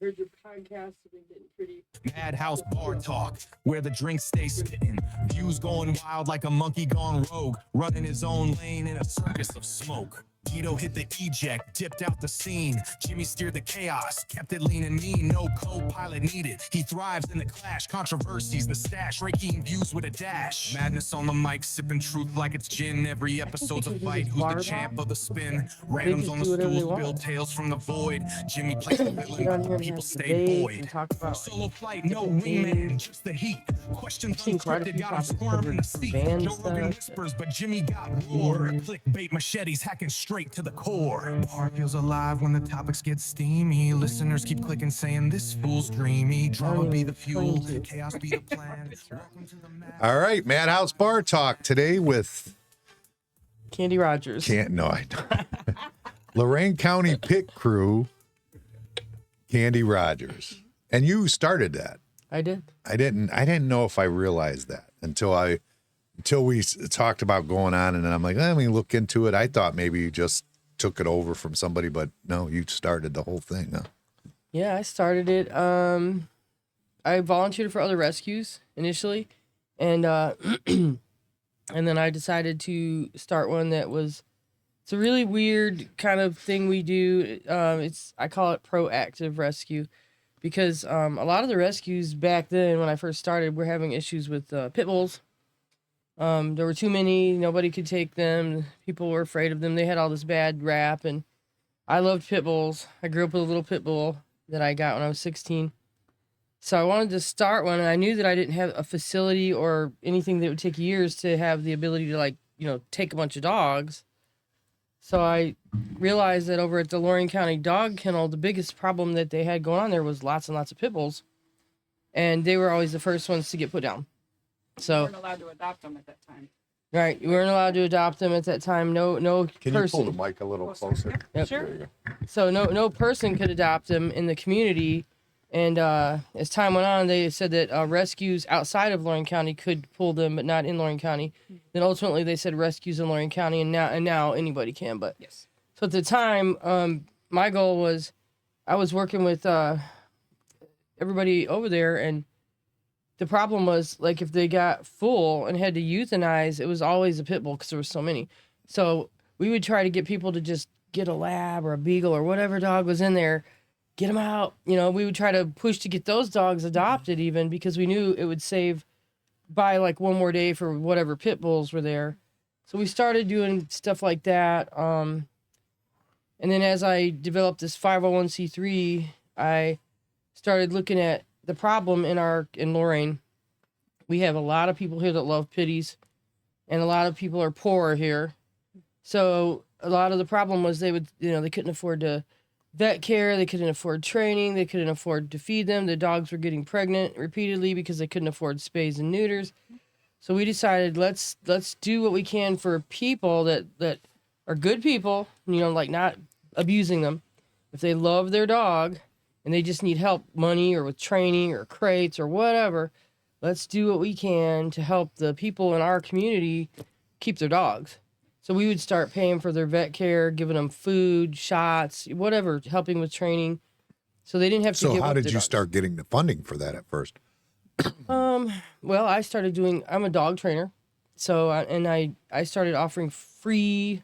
heard your podcast. Have been getting pretty. Madhouse bar talk, where the drinks stay spitting. Views going wild like a monkey gone rogue, running his own lane in a circus of smoke. Guido hit the eject, dipped out the scene. Jimmy steered the chaos, kept it lean and mean. No co-pilot needed. He thrives in the clash. Controversies, the stash. Raking views with a dash. Madness on the mic, sipping truth like it's gin. Every episode's a fight. Who's the champ of the spin? Randoms on the stools, build tales from the void. Jimmy plays the villain, people stay buoyed. Solo flight, no wingman, just the heat. Questions unscripted, got him squirming in the seat. Joe Rogan whispers, but Jimmy got roar. Clickbait machetes hacking straight to the core. Bar feels alive when the topics get steamy. Listeners keep clicking saying this fool's dreamy. Drama be the fuel, chaos be the plan. Welcome to the All right, Madhouse Bar Talk today with Candy Rogers. Lorain County Pit Crew, Candy Rogers. And you started that. I did. I didn't know if I realized that until we talked about going on, and then I'm like, let me look into it. I thought maybe you just took it over from somebody, but no, you started the whole thing, huh? Yeah, I started it. I volunteered for other rescues initially, and and then I decided to start one that was. It's a really weird kind of thing we do. I call it proactive rescue, because a lot of the rescues back then when I first started were having issues with pit bulls. There were too many. Nobody could take them. People were afraid of them. They had all this bad rap, and I loved pit bulls. I grew up with a little pit bull that I got when I was 16. So I wanted to start one, and I knew that I didn't have a facility or anything that would take years to have the ability to, take a bunch of dogs. So I realized that over at the Lorain County Dog Kennel, the biggest problem that they had going on there was lots and lots of pit bulls. And they were always the first ones to get put down. So, we weren't allowed to adopt them at that time. Right, you weren't allowed to adopt them at that time. No Can person. you pull the mic a little closer? Yep. Sure. So no person could adopt them in the community. And as time went on, they said that rescues outside of Lorain County could pull them, but not in Lorain County. Then ultimately they said rescues in Lorain County, and now anybody can. But Yes. so at the time, my goal was, I was working with everybody over there, and the problem was, like, if they got full and had to euthanize, it was always a pit bull because there were so many. So we would try to get people to just get a lab or a beagle or whatever dog was in there, get them out. We would try to push to get those dogs adopted even, because we knew it would save by like one more day for whatever pit bulls were there. So we started doing stuff like that. And then as I developed this 501c3, I started looking at the problem in Lorain. We have a lot of people here that love pitties, and a lot of people are poor here. So a lot of the problem was they couldn't afford to vet care, they couldn't afford training, they couldn't afford to feed them. The dogs were getting pregnant repeatedly because they couldn't afford spays and neuters. So we decided let's do what we can for people that are good people, like not abusing them. If they love their dog and they just need help, money or with training or crates or whatever, let's do what we can to help the people in our community keep their dogs. So we would start paying for their vet care, giving them food, shots, whatever, helping with training. So they didn't have to give up So how did their you dogs. start getting the funding for that at first? Well, I'm a dog trainer. So, I started offering free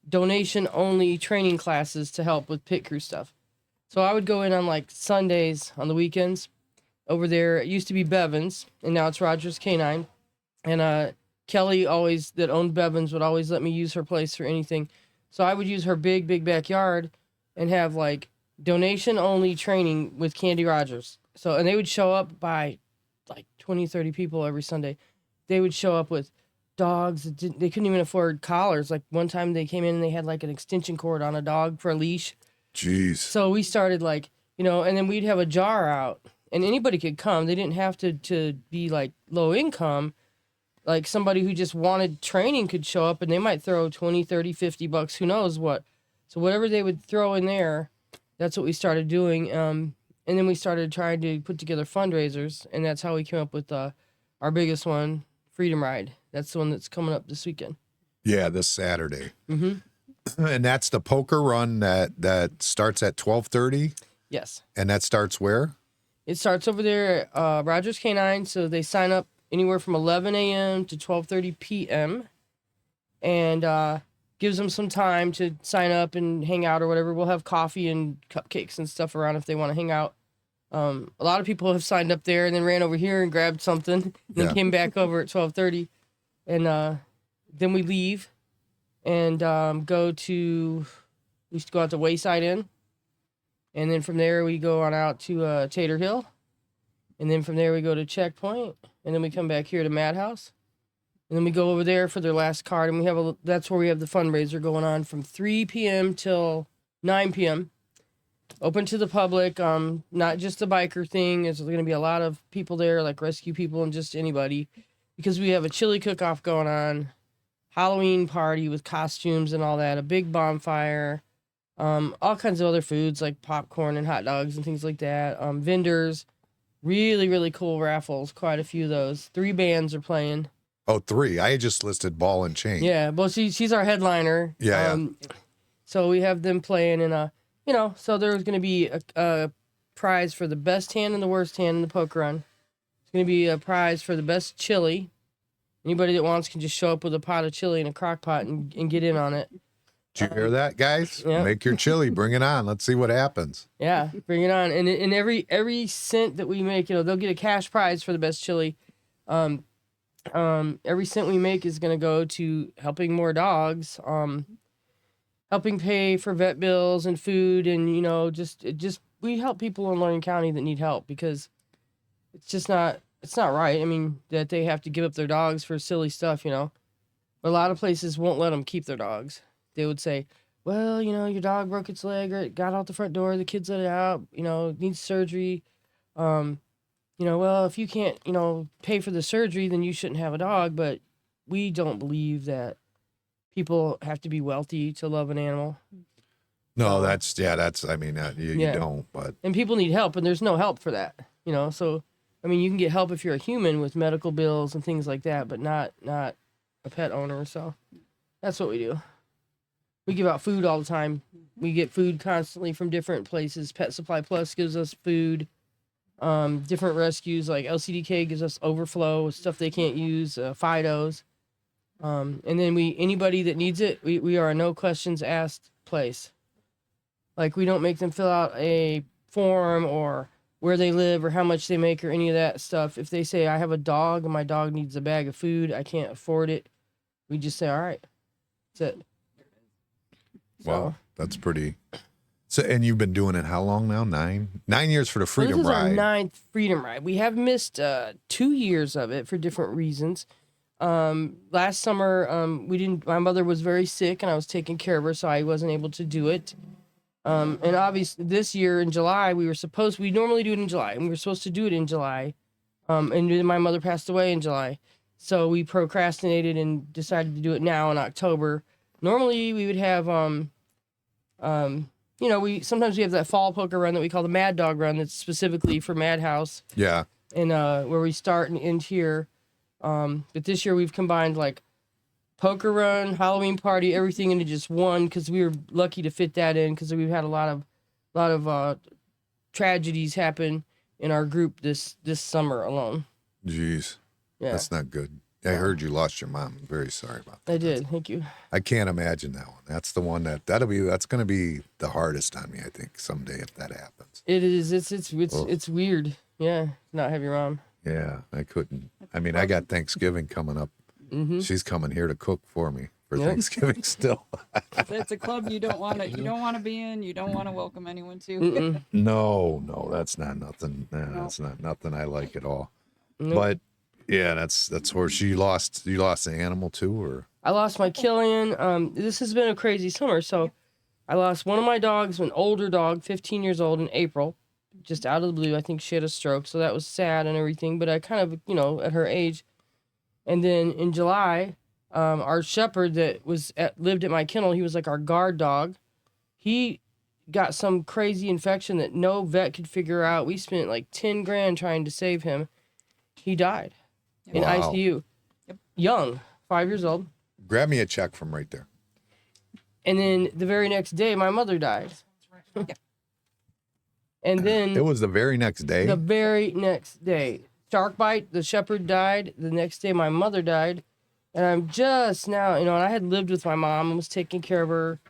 donation-only training classes to help with pit crew stuff. So I would go in on like Sundays on the weekends over there. It used to be Bevan's, and now it's Rogers Canine. And Kelly that owned Bevan's would always let me use her place for anything. So I would use her big backyard and have like donation-only training with Candy Rogers. So, and they would show up by like 20, 30 people every Sunday. They would show up with dogs. They couldn't even afford collars. Like one time they came in and they had like an extension cord on a dog for a leash. Jeez. So we started and then we'd have a jar out, and anybody could come. They didn't have to be like low income. Like somebody who just wanted training could show up, and they might throw 20, 30, 50 bucks, who knows what. So whatever they would throw in there, that's what we started doing. And then we started trying to put together fundraisers, and that's how we came up with our biggest one, Freedom Ride. That's the one that's coming up this weekend. Yeah, this Saturday. Mm-hmm. And that's the poker run that starts at 12:30. Yes. And that starts where? It starts over there at Rogers Canine. So they sign up anywhere from 11 a.m. to 12:30 p.m. and gives them some time to sign up and hang out or whatever. We'll have coffee and cupcakes and stuff around if they want to hang out. A lot of people have signed up there and then ran over here and grabbed something and then came back over at 12:30. And then we leave and we used to go out to Wayside Inn. And then from there we go on out to Tater Hill. And then from there we go to Checkpoint. And then we come back here to Madhouse. And then we go over there for their last card. And that's where we have the fundraiser going on from 3 p.m. till 9 p.m. Open to the public, not just the biker thing. There's going to be a lot of people there, like rescue people and just anybody. Because we have a chili cook-off going on, Halloween party with costumes and all that, a big bonfire, all kinds of other foods like popcorn and hot dogs and things like that, vendors, really, really cool raffles, quite a few of those. 3 bands are playing. Oh, 3. I just listed Ball and Chain. Yeah, well, she's our headliner. Yeah. So we have them playing, and so there's going to be a prize for the best hand and the worst hand in the poker run. There's going to be a prize for the best chili. Anybody that wants can just show up with a pot of chili and a crock pot and get in on it. Did you hear that, guys? Yep. Make your chili. Bring it on. Let's see what happens. Yeah, bring it on. And every cent that we make, they'll get a cash prize for the best chili. Every cent we make is going to go to helping more dogs, helping pay for vet bills and food, and we help people in Lorain County that need help because it's not right. I mean, that they have to give up their dogs for silly stuff, A lot of places won't let them keep their dogs. They would say, well, your dog broke its leg or it got out the front door, the kids let it out, needs surgery. Well, if you can't, pay for the surgery, then you shouldn't have a dog. But we don't believe that people have to be wealthy to love an animal. No, you don't, but. And people need help, and there's no help for that, So, you can get help if you're a human with medical bills and things like that, but not a pet owner. So that's what we do. We give out food all the time. We get food constantly from different places. Pet Supply Plus gives us food. Different rescues like LCDK gives us overflow, stuff they can't use, Fidos. And then anybody that needs it, we are a no questions asked place. Like we don't make them fill out a form or where they live or how much they make or any of that stuff. If they say I have a dog and my dog needs a bag of food, I can't afford it, we just say, all right, that's it. Wow, that's pretty. So, and you've been doing it how long now? 9 years for the Freedom This is Ride. our 9th Freedom Ride. We have missed 2 years of it for different reasons. Last summer, my mother was very sick and I was taking care of her, so I wasn't able to do it. And obviously this year in July, we normally do it in July, and we were supposed to do it in July. And then my mother passed away in July. So we procrastinated and decided to do it now in October. Normally we would have, sometimes we have that fall poker run that we call the Mad Dog Run that's specifically for Madhouse. Yeah. And where we start and end here. But this year we've combined like poker run, Halloween party, everything into just one because we were lucky to fit that in because we've had a lot of tragedies happen in our group this summer alone. Jeez. Yeah. That's not good. I heard you lost your mom. I'm very sorry about that. I did. Thank you. I can't imagine that one. That's the one that's going to be the hardest on me, I think, someday if that happens. It is. It's weird. Yeah. Not have your mom. Yeah. I couldn't. I got Thanksgiving coming up. Mm-hmm. She's coming here to cook for me for Thanksgiving still. It's a club you don't want to be in. You don't want to welcome anyone to. Mm-mm. No, that's not nothing. That's not nothing I like at all. Nope. But yeah, that's where you lost the animal too, or I lost my Killian. This has been a crazy summer. So I lost one of my dogs, an older dog, 15 years old in April, just out of the blue. I think she had a stroke. So that was sad and everything, but I kind of, at her age. And then in July, our shepherd that lived at my kennel, he was like our guard dog. He got some crazy infection that no vet could figure out. We spent like $10,000 trying to save him. He died in ICU. Yep. Young, 5 years old. grab me a check from right there. And then the very next day, my mother died. And then It was the very next day. the very next day, shark bite, the shepherd died. The next day, my mother died. And I'm just now, and I had lived with my mom and was taking care of her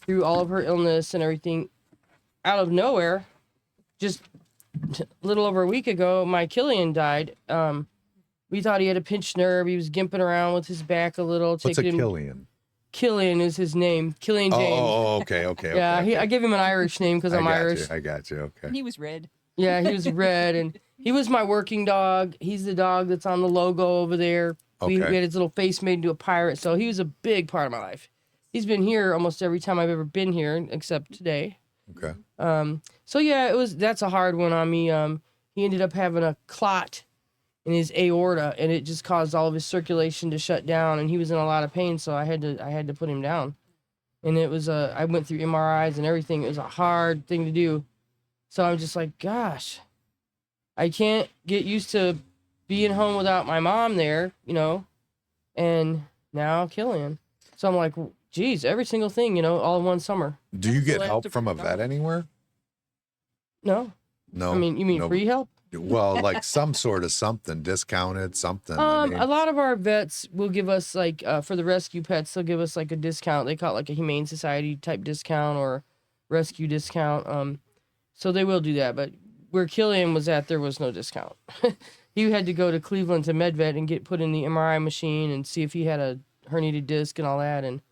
through all of her illness and everything. Out of nowhere, just a little over a week ago, my Killian died. We thought he had a pinched nerve. He was gimping around with his back a little. What's a Killian? Killian is his name. Killian James. Oh, okay. Yeah, okay. I give him an Irish name because I'm Irish. I got you. Okay. And he was red. Yeah, he was red, and he was my working dog. He's the dog that's on the logo over there. We Okay. had his little face made into a pirate, so he was a big part of my life. He's been here almost every time I've ever been here, except today. Okay. So yeah, that's a hard one on me. He ended up having a clot in his aorta, and it just caused all of his circulation to shut down, and he was in a lot of pain, so I had to put him down. And it was I went through MRIs and everything. It was a hard thing to do. So I'm just like, gosh, I can't get used to being home without my mom there, and now Killian. So I'm like, geez, every single thing, all in one summer. Do you get Well, help from a vet anywhere? No, No. I mean, you mean no. free help? Well, like some sort of something discounted, something. I mean, A lot of our vets will give us like for the rescue pets, they'll give us like a discount. They call it like a Humane Society type discount or rescue discount. So they will do that. But where Killian was at, there was no discount. He had to go to Cleveland to MedVet and get put in the MRI machine and see if he had a herniated disc and all that. And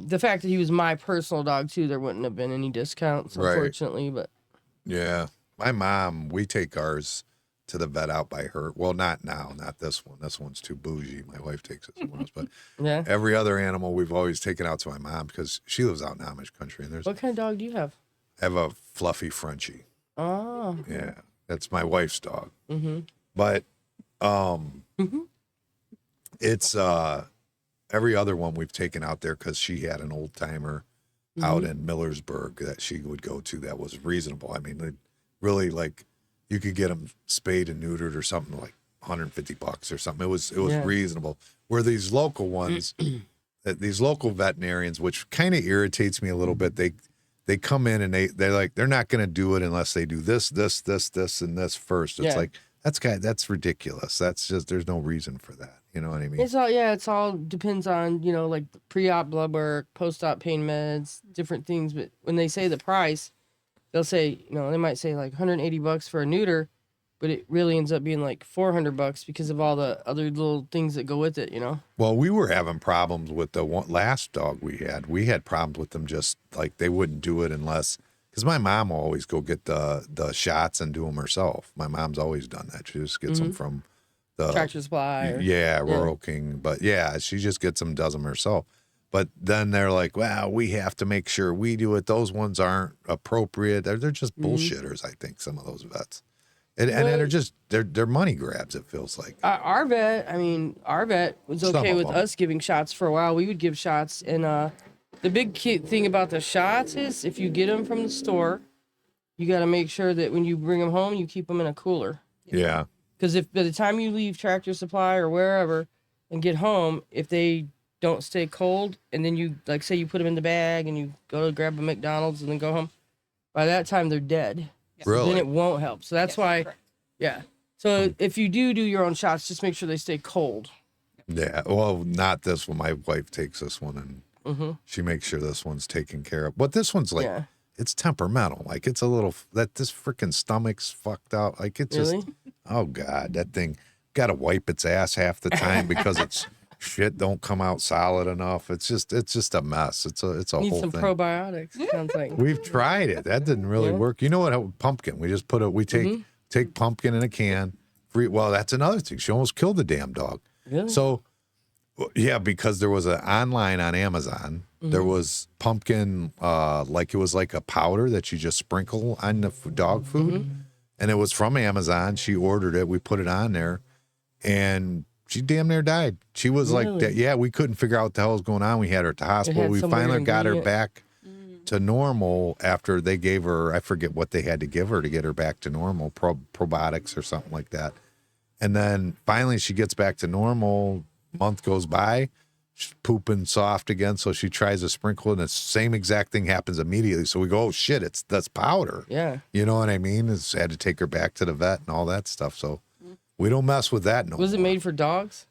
the fact that he was my personal dog too, there wouldn't have been any discounts, Right. unfortunately. But yeah. My mom, we take ours to the vet out by her. Well, not now, not this one. This one's too bougie. My wife takes it somewhere else. But yeah, every other animal we've always taken out to my mom because she lives out in Amish country. And what kind of dog do you have? I have a fluffy Frenchie. Oh, Yeah. That's my wife's dog. mm-hmm. But it's every other one we've taken out there because she had an old timer out in Millersburg that she would go to that was reasonable. I mean, they really like you could get them spayed and neutered or something like $150 or something. It was Yeah. reasonable. Where these local ones, these local veterinarians, which kind of irritates me a little bit, they come in and they're not going to do it unless they do this, and this first. It's Yeah. like that's ridiculous. That's just there's no reason for that. You know what I mean? It's all depends on, like pre-op blood work, post-op pain meds, different things. But when they say the price, they'll say, they might say like $180 for a neuter, but it really ends up being like $400 because of all the other little things that go with it, Well, we were having problems with the last dog we had. We had problems with them just like they wouldn't do it unless, because my mom will always go get the shots and do them herself. My mom's always done that. She just gets them from the Tractor Supply. yeah, Rural King. But yeah, she just gets them, does them herself. But then they're like, well, we have to make sure we do it. Those ones aren't appropriate. They're just bullshitters, I think, some of those vets. And they're just they're money grabs, it feels like. Our vet was Some okay of with them. us giving shots for a while. We would give shots. And the big thing about the shots is if you get them from the store, you got to make sure that when you bring them home, you keep them in a cooler. Yeah. Because if by the time you leave Tractor Supply or wherever and get home, if they don't stay cold, and then you, like, say you put them in the bag and you go to grab a McDonald's and then go home, by that time they're dead. Yes. Really? Then it won't help. So that's Yes, why, correct. yeah. So if you do your own shots, just make sure they stay cold. Yeah. Well, not this one. My wife takes this one and she makes sure this one's taken care of. But this one's like, Yeah. it's temperamental. Like it's a little, this freaking stomach's fucked out. Like it just, Really? oh God, that thing got to wipe its ass half the time because it's shit don't come out solid enough. It's just a mess. It's a Need whole some thing. probiotics. Sounds like. We've tried it. That didn't really Yeah. work. You know what? Pumpkin. We just take pumpkin in a can. Well, that's another thing. She almost killed the damn dog. Really? So, yeah, because there was online on Amazon. There was pumpkin, like it was like a powder that you just sprinkle on the dog food. And it was from Amazon. She ordered it. We put it on there. And she damn near died. She was like, Really? that. Yeah, we couldn't figure out what the hell was going on. We had her at the hospital. had We some finally weird got her ingredient. back to normal after they gave her, I forget what they had to give her to get her back to normal, probiotics or something like that. And then finally she gets back to normal. Month goes by pooping soft again. So she tries to sprinkle, and the same exact thing happens immediately. So we go, oh shit, that's powder. Yeah. You know what I mean? It's had to take her back to the vet and all that stuff. So we don't mess with that no Was it more. made for dogs?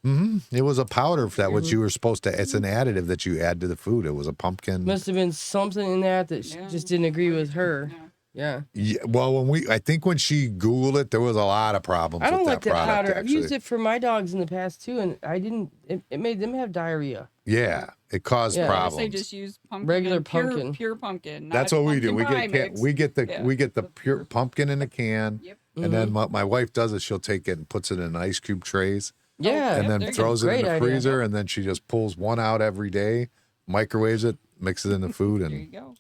It was a powder that what you were supposed to. It's an additive that you add to the food. It was a pumpkin. Must have been something in that just didn't agree with her. Yeah. Yeah. Yeah, well, I think when she Googled it, there was a lot of problems I don't with like that that product. powder. I've Actually, used it for my dogs in the past too, and I didn't. It made them have diarrhea. yeah, it caused Yeah. problems. They just use pumpkin, Regular and pumpkin. pure pumpkin. That's not what we do. pumpkin pie mix. We get the Yeah. pure pumpkin in the can, Yep. and then what my wife does is she'll take it and puts it in ice cube trays, Yeah. and there then you go. throws it in Great the idea. freezer, and then she just pulls one out every day, microwaves it, mixes it in the food, There you and go.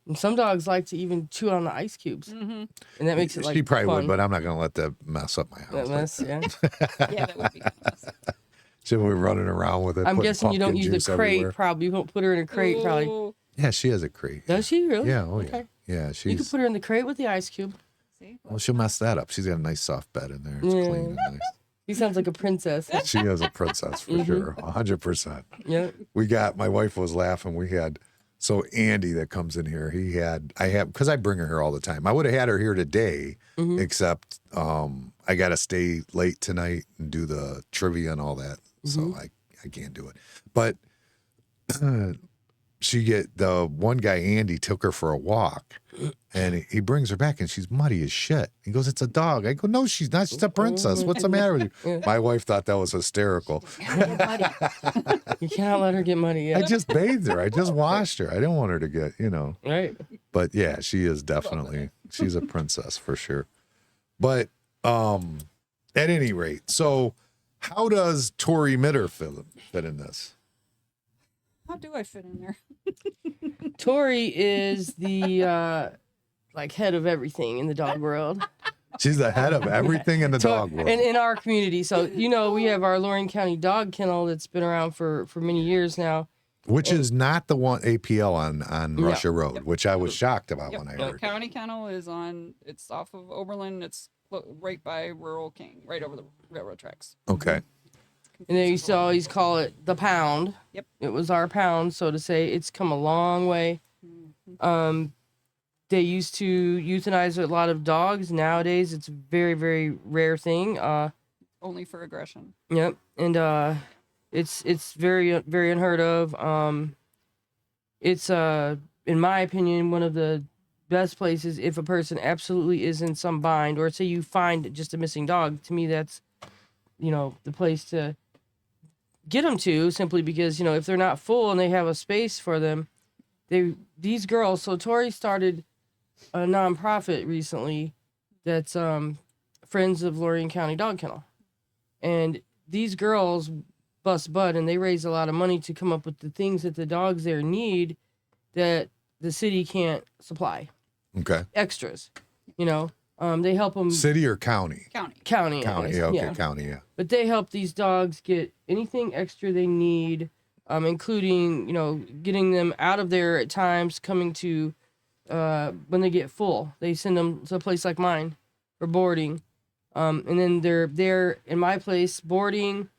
And some dogs like to even chew on the ice cubes, and that makes it like she probably fun. would, but I'm not gonna let that mess up my That house. mess, yeah. Yeah, that would be kind of messy. She'll be running around with it. I'm putting guessing you don't pumpkin use juice the crate. everywhere. Probably you won't put her in a crate. Probably Ooh, Yeah, she has a crate. does she really? Yeah, oh yeah, Okay. yeah. You can She's put her in the crate with the ice cube. see? well, she'll mess that up. She's got a nice soft bed in there. It's Yeah. clean and nice. She sounds like a princess. She is a princess for sure, 100%. Yeah. My wife was laughing. We had, so Andy that comes in here, because I bring her here all the time. I would have had her here today, except I got to stay late tonight and do the trivia and all that. So I can't do it. But the one guy, Andy, took her for a walk, and he brings her back, and she's muddy as shit. He goes, "It's a dog." I go, "No, she's not. She's a princess. What's the matter with you?" My wife thought that was hysterical. You cannot let her get muddy. I Yeah. just bathed her. I just washed her. I didn't want her to get, Right. But yeah, she is definitely, she's a princess for sure. But at any rate, so how does Tori Mitter fit in this? How do I fit in there? Tori is the like head of everything in the dog world. She's the head of everything in the dog world. And in our community. So, we have our Lorain County dog kennel that's been around for many years now. Which is not the one APL on Russia Road, which I was shocked about Yep. when I The heard. county kennel is it's off of Oberlin. It's right by Rural King, right over the railroad tracks. Okay. And they used to always call it the pound. Yep. It was our pound, so to say. It's come a long way. They used to euthanize a lot of dogs. Nowadays, it's a very, very rare thing. Only for aggression. Yep. And it's very, very unheard of. It's in my opinion, one of the best places if a person absolutely is in some bind, or say you find just a missing dog. To me, that's the place to get them to, simply because if they're not full and they have a space for them, these girls. So Tori started a nonprofit recently that's Friends of Lorain County Dog Kennel, and these girls bust butt and they raise a lot of money to come up with the things that the dogs there need that the city can't supply. Okay. Extras, they help them. City or county? County. County. I County. guess, Yeah, okay. yeah. County. Yeah. But they help these dogs get anything extra they need, including, getting them out of there at times, coming to, when they get full. They send them to a place like mine for boarding. And then they're there in my place boarding.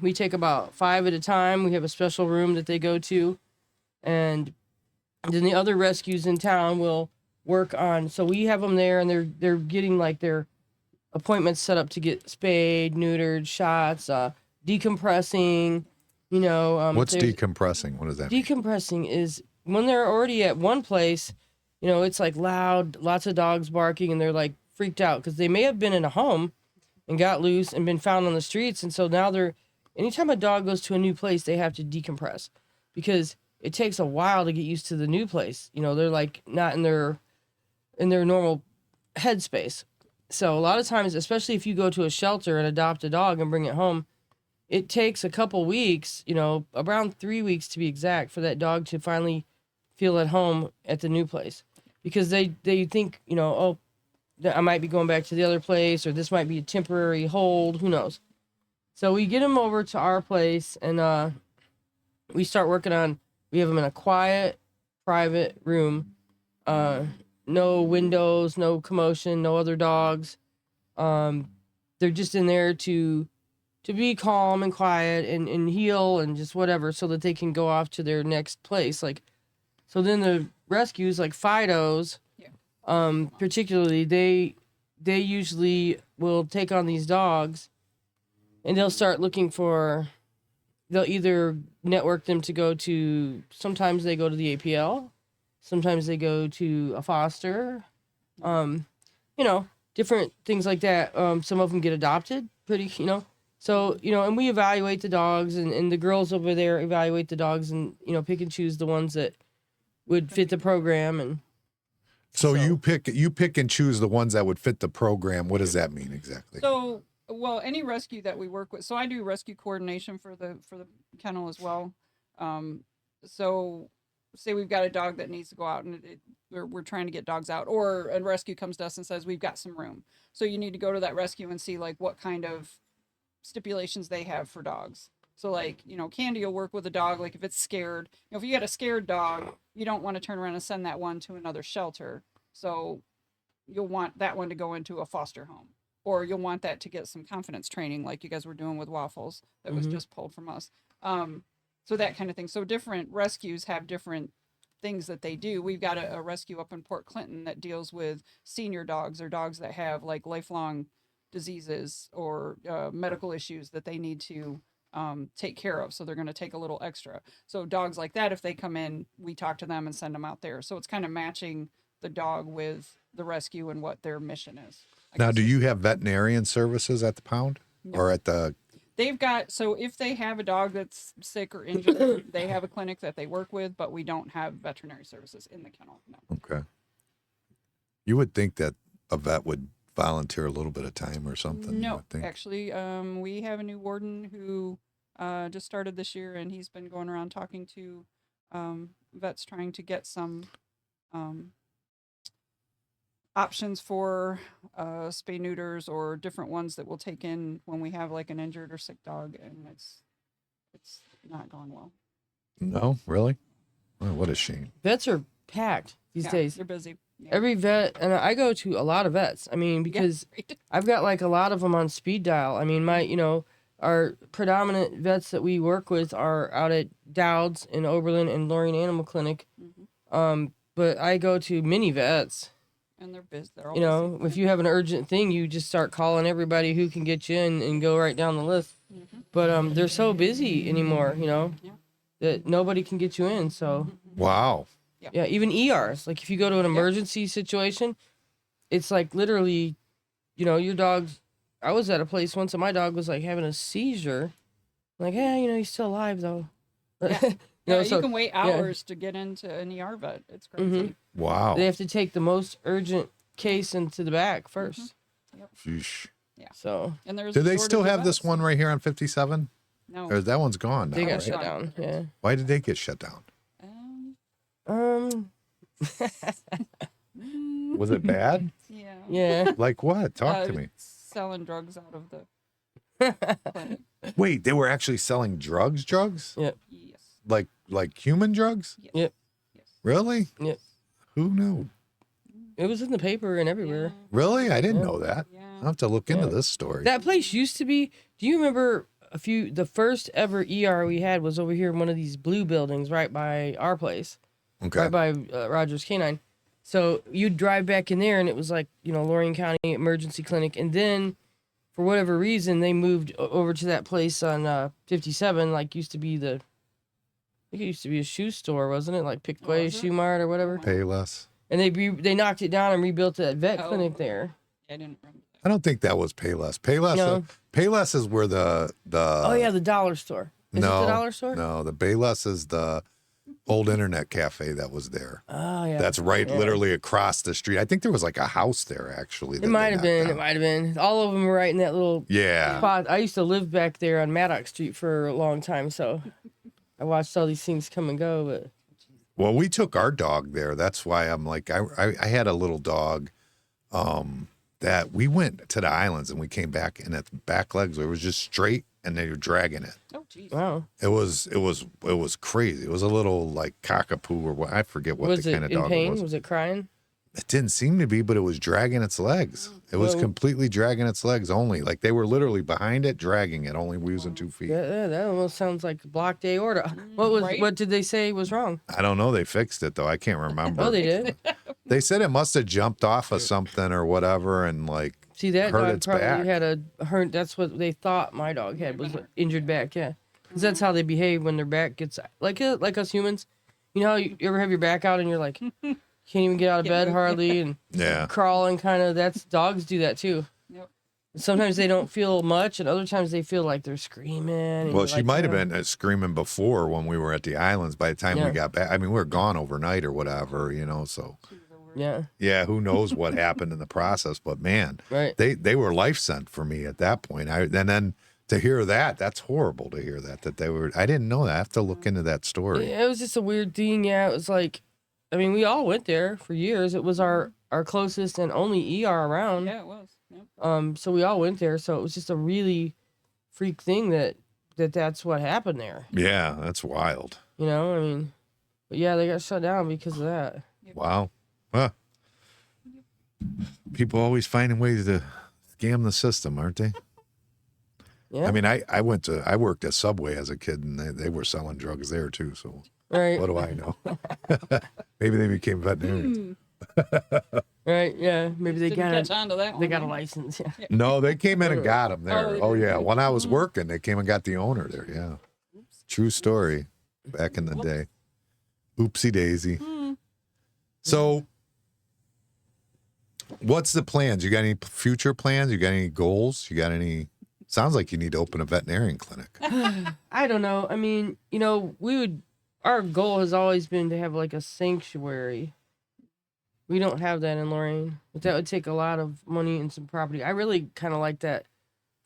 We take about 5 at a time. We have a special room that they go to. And then the other rescues in town will work on. So we have them there, and they're getting like their appointments set up to get spayed, neutered, shots, decompressing. What's there's- decompressing? What does that mean? Decompressing is when they're already at one place. It's like loud, lots of dogs barking, and they're like freaked out because they may have been in a home and got loose and been found on the streets, and so now anytime a dog goes to a new place, they have to decompress because it takes a while to get used to the new place. They're like not in their normal headspace. So a lot of times, especially if you go to a shelter and adopt a dog and bring it home, it takes a couple weeks, around 3 weeks to be exact, for that dog to finally feel at home at the new place, because they think, oh, I might be going back to the other place, or this might be a temporary hold, who knows. So we get them over to our place, and we start working on, we have them in a quiet, private room, no windows, no commotion, no other dogs. They're just in there to to be calm and quiet and heal and just whatever, so that they can go off to their next place. Like, so then the rescues, like Fidos, particularly, they usually will take on these dogs, and they'll start looking for. They'll either network them to go to. Sometimes they go to the APL, sometimes they go to a foster, different things like that. Some of them get adopted, So, and we evaluate the dogs, and the girls over there evaluate the dogs, and, pick and choose the ones that would fit the program. And So you pick and choose the ones that would fit the program. What does that mean exactly? So, well, any rescue that we work with. So I do rescue coordination for the kennel as well. So say we've got a dog that needs to go out, and we're trying to get dogs out, or a rescue comes to us and says we've got some room. So you need to go to that rescue and see like what kind of stipulations they have for dogs. So like, Candy will work with a dog, like if it's scared, if you got a scared dog, you don't want to turn around and send that one to another shelter. So you'll want that one to go into a foster home, or you'll want that to get some confidence training, like you guys were doing with Waffles that was just pulled from us. So that kind of thing. So different rescues have different things that they do. We've got a rescue up in Port Clinton that deals with senior dogs, or dogs that have like lifelong diseases or medical issues that they need to take care of. So they're going to take a little extra. So dogs like that, if they come in, we talk to them and send them out there. So it's kind of matching the dog with the rescue and what their mission is. Now, do you have veterinarian services at the pound or at the? They've got, so if they have a dog that's sick or injured, they have a clinic that they work with, but we don't have veterinary services in the kennel. No. Okay. You would think that a vet would volunteer a little bit of time or something. No, actually, we have a new warden who just started this year, and he's been going around talking to vets, trying to get some options for spay neuters or different ones that we'll take in when we have like an injured or sick dog, and it's not going well. No, really? Oh, what a shame. Vets are packed these days. They're busy. Yeah. Every vet, and I go to a lot of vets. I mean, because I've got like a lot of them on speed dial. I mean, our predominant vets that we work with are out at Dowd's in Oberlin and Lorain Animal Clinic. But I go to many vets. And they're busy. They're all busy. If you have an urgent thing, you just start calling everybody who can get you in and go right down the list. But they're so busy anymore, that nobody can get you in. So Wow. yeah, even ERs. Like if you go to an emergency situation, it's like literally, your dog's. I was at a place once and my dog was like having a seizure. Like, he's still alive though. Yeah. You can wait hours to get into an ER vet. It's crazy. Wow. They have to take the most urgent case into the back first. Sheesh. Yeah. So. And there's. Do they still have this one right here on 57? No. Or that one's gone now, They got right? shut down. Yeah. Why did they get shut down? Was it bad? Yeah. Yeah. Like what? Talk to me. Selling drugs out of the clinic. Wait, they were actually selling drugs? Yep. Yes. Like human drugs? Yes. Yep. Yes. Really? Yep. Who knew? It was in the paper and everywhere. Really? I didn't know that. Yeah. I'll have to look into this story. That place used to be. Do you remember the first ever ER we had was over here in one of these blue buildings right by our place, Okay. right by Rogers Canine. So you'd drive back in there and it was like, Lorain County Emergency Clinic. And then for whatever reason, they moved over to that place on 57, like used to be I think it used to be a shoe store, wasn't it? Like Pickaway Shoe Mart or whatever. Payless. And they knocked it down and rebuilt that vet clinic there. I didn't remember that. I don't think that was Payless. Payless. No. Payless is where the. Oh yeah, the dollar store. Is it the dollar store? No, the Payless is the old internet cafe that was there. Oh yeah. That's right, literally across the street. I think there was like a house there actually. It might have been. It might have been. All of them were right in that little spot. I used to live back there on Maddox Street for a long time, so I watched all these things come and go. But well, we took our dog there. That's why I'm like, I had a little dog that we went to the islands and we came back and its back legs, it was just straight and they were dragging it. Oh, jeez. wow. It was crazy. It was a little like cockapoo or what, I forget what Was the it kind of in dog pain? it was. Was it crying? It didn't seem to be, but it was dragging its legs. It was Well- completely dragging its legs only. Like they were literally behind it, dragging it, only using 2 feet. That almost sounds like blocked aorta. Right? What did they say was wrong? I don't know. They fixed it though. I can't remember. Oh, they did. They said it must have jumped off of something or whatever, and like See, that hurt dog its probably back. had a hurt. That's what they thought my dog had, was an injured back. Yeah, because that's how they behave when their back gets like us humans. You know how you ever have your back out and you're like can't even get out of bed hardly and Yeah. crawling kind of. That's dogs do that too. Yep. Sometimes they don't feel much, and other times they feel like they're screaming. And Well, you're she like, might have "Oh." been screaming before when we were at the islands. By the time Yeah. we got back, I mean, we were gone overnight or whatever, you know. So Yeah, yeah, who knows what happened in the process? But man, right. they were life sent for me at that point. And then to hear that's horrible to hear that they were. I didn't know that. I have to look into that story. Yeah, it was just a weird thing. Yeah, it was like, I mean, we all went there for years. It was our closest and only ER around. Yeah, it was. Yep. So we all went there. So it was just a really freak thing that's what happened there. Yeah, that's wild. You know, I mean, but yeah, they got shut down because of that. Wow. Huh. People always finding ways to scam the system, aren't they? Yeah. I mean, I worked at Subway as a kid, and they were selling drugs there too. So Right. what do I know? Maybe they became veterinarians. Right. Yeah. Maybe they Didn't catch got on to that one. they got a huh? license. Yeah. No, they came in and got them there. Oh, Oh, they did? yeah. When I was working, they came and got the owner there. Yeah. True story. Back in the day. Oopsie daisy. So, what's the plans? You got any future plans? You got any goals? You got any? Sounds like you need to open a veterinarian clinic. I don't know. I mean, you know, our goal has always been to have like a sanctuary. We don't have that in Lorain, but that would take a lot of money and some property. I really kind of like that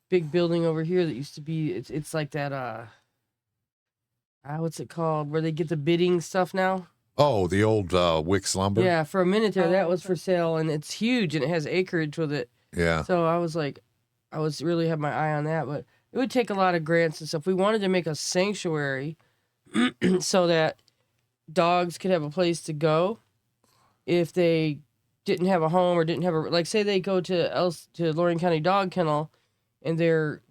big building over here that used to be. It's like that. What's it called? Where they get the bidding stuff now. Oh, the old Wicks lumber. Yeah, for a minute there, that Oh, was for sale, and it's huge and it has acreage with it. Yeah. So I was like, I was really have my eye on that, but it would take a lot of grants and stuff. We wanted to make a sanctuary so that dogs could have a place to go if they didn't have a home or didn't have like say they go to Lorain County Dog Kennel and they're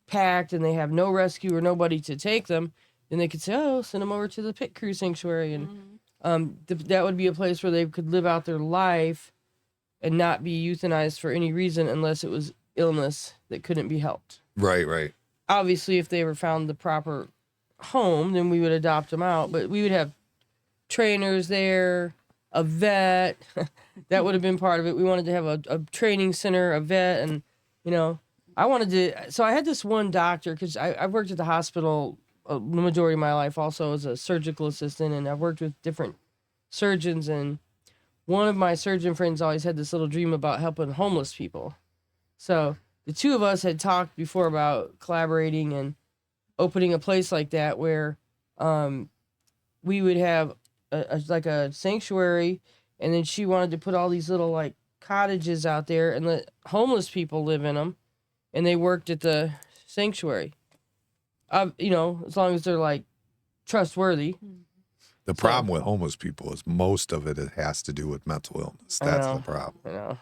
packed and they have no rescue or nobody to take them, then they could say, oh, send them over to the Pit Crew Sanctuary, and that would be a place where they could live out their life and not be euthanized for any reason unless it was illness that couldn't be helped. Right. Right. Obviously, if they ever found the proper home, then we would adopt them out. But we would have trainers there, a vet. That would have been part of it. We wanted to have a training center, a vet, and, you know, I wanted to. So I had this one doctor, because I worked at the hospital the majority of my life also as a surgical assistant, and I've worked with different surgeons, and one of my surgeon friends always had this little dream about helping homeless people. So the two of us had talked before about collaborating and opening a place like that where we would have like a sanctuary, and then she wanted to put all these little like cottages out there and let homeless people live in them, and they worked at the sanctuary. You know, as long as they're like trustworthy. The problem with homeless people is most of it has to do with mental illness. That's the problem. You know.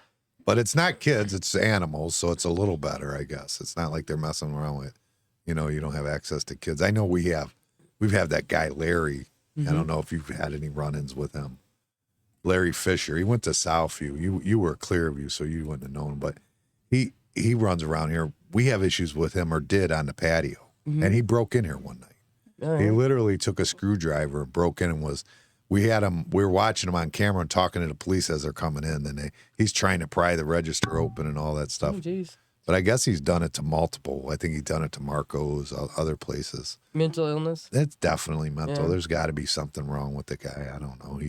But it's not kids, it's animals, so it's a little better, I guess. It's not like they're messing around with, you know, you don't have access to kids. I know we've had that guy, Larry. I don't know if you've had any run-ins with him. Larry Fisher. He went to Southview. You were Clearview, so you wouldn't have known him. But he runs around here. We have issues with him, or did, on the patio. And he broke in here one night. Oh, He yeah. literally took a screwdriver, broke in, and we were watching him on camera and talking to the police as they're coming in. And he's trying to pry the register open and all that stuff. Oh, jeez. But I guess he's done it to multiple. I think he's done it to Marco's, other places. Mental illness. It's definitely mental. Yeah. There's got to be something wrong with the guy. I don't know.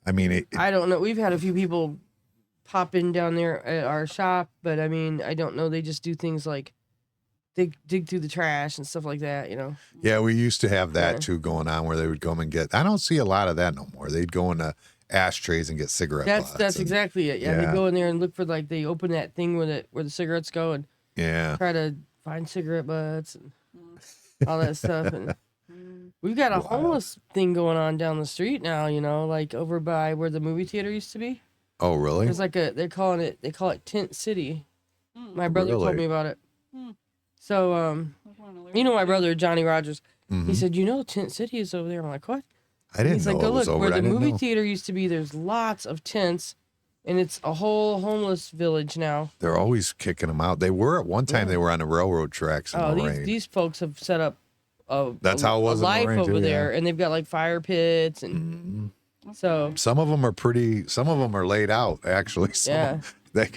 I don't know. We've had a few people pop in down there at our shop, but I mean, I don't know. They just do things like dig through the trash and stuff like that, you know. Yeah, we used to have that Yeah. too going on, where they would come and get. I don't see a lot of that no more. They'd go into ashtrays and get cigarette butts. That's and- exactly it. Yeah, yeah. they go in there and look for like they open that thing where the cigarettes go and Yeah. try to find cigarette butts and all that stuff. And We've got a Wild. homeless thing going on down the street now, like over by where the movie theater used to be. Oh, really? There's like they call it Tent City. Mm. My brother told Really? me about it. Hmm. So, That's one of the my lyrics. brother, Johnny Rogers, Mhm. he said, Tent City is over there. I'm like, what? I didn't He's know like, it go was look over. where I the didn't movie know. theater used to be. There's lots of tents, and it's a whole homeless village now. They're always kicking them out. They were at one time. Yeah. They were on the railroad tracks in Oh, Lorain. these folks have set up That's how it was a in life Lorain, over too, there, yeah. and they've got like fire pits, and Mhm. so Some of them are pretty. Some of them are laid out. Actually, some of Yeah. 'em-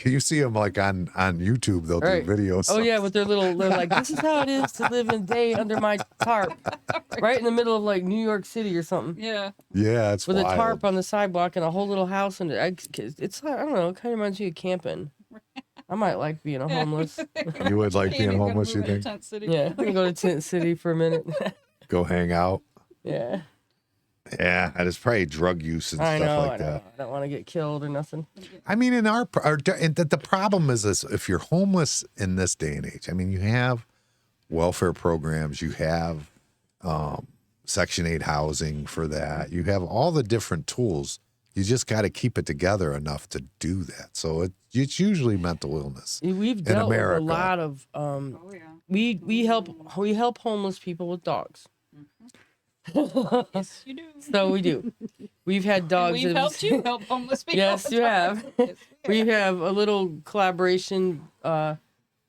you see them like on YouTube. They'll Right. do videos. oh yeah, with they're like, this is how it is to live in day under my tarp, right in the middle of like New York City or something. Yeah. Yeah, it's With wild. a tarp on the sidewalk and a whole little house, and it's I don't know, it kind of reminds me of camping. I might like being a homeless. You would like Amy's being gonna homeless, you move into think? Tent City. Yeah, I'm gonna go to Tent City for a minute. Go hang out. Yeah, Yeah, and it's probably drug use and I stuff know. like I know. that. I don't want to get killed or nothing. I mean, in and the problem is this: if you're homeless in this day and age, I mean, you have welfare programs, you have Section 8 housing for that, you have all the different tools. You just got to keep it together enough to do that. So it's usually mental illness. We've dealt America. with a lot of Oh yeah. we help homeless people with dogs. Yes, you do. So we do. We've had dogs. We've that have- helped you help homeless people. Yes, you have. Yes, We have a little collaboration, and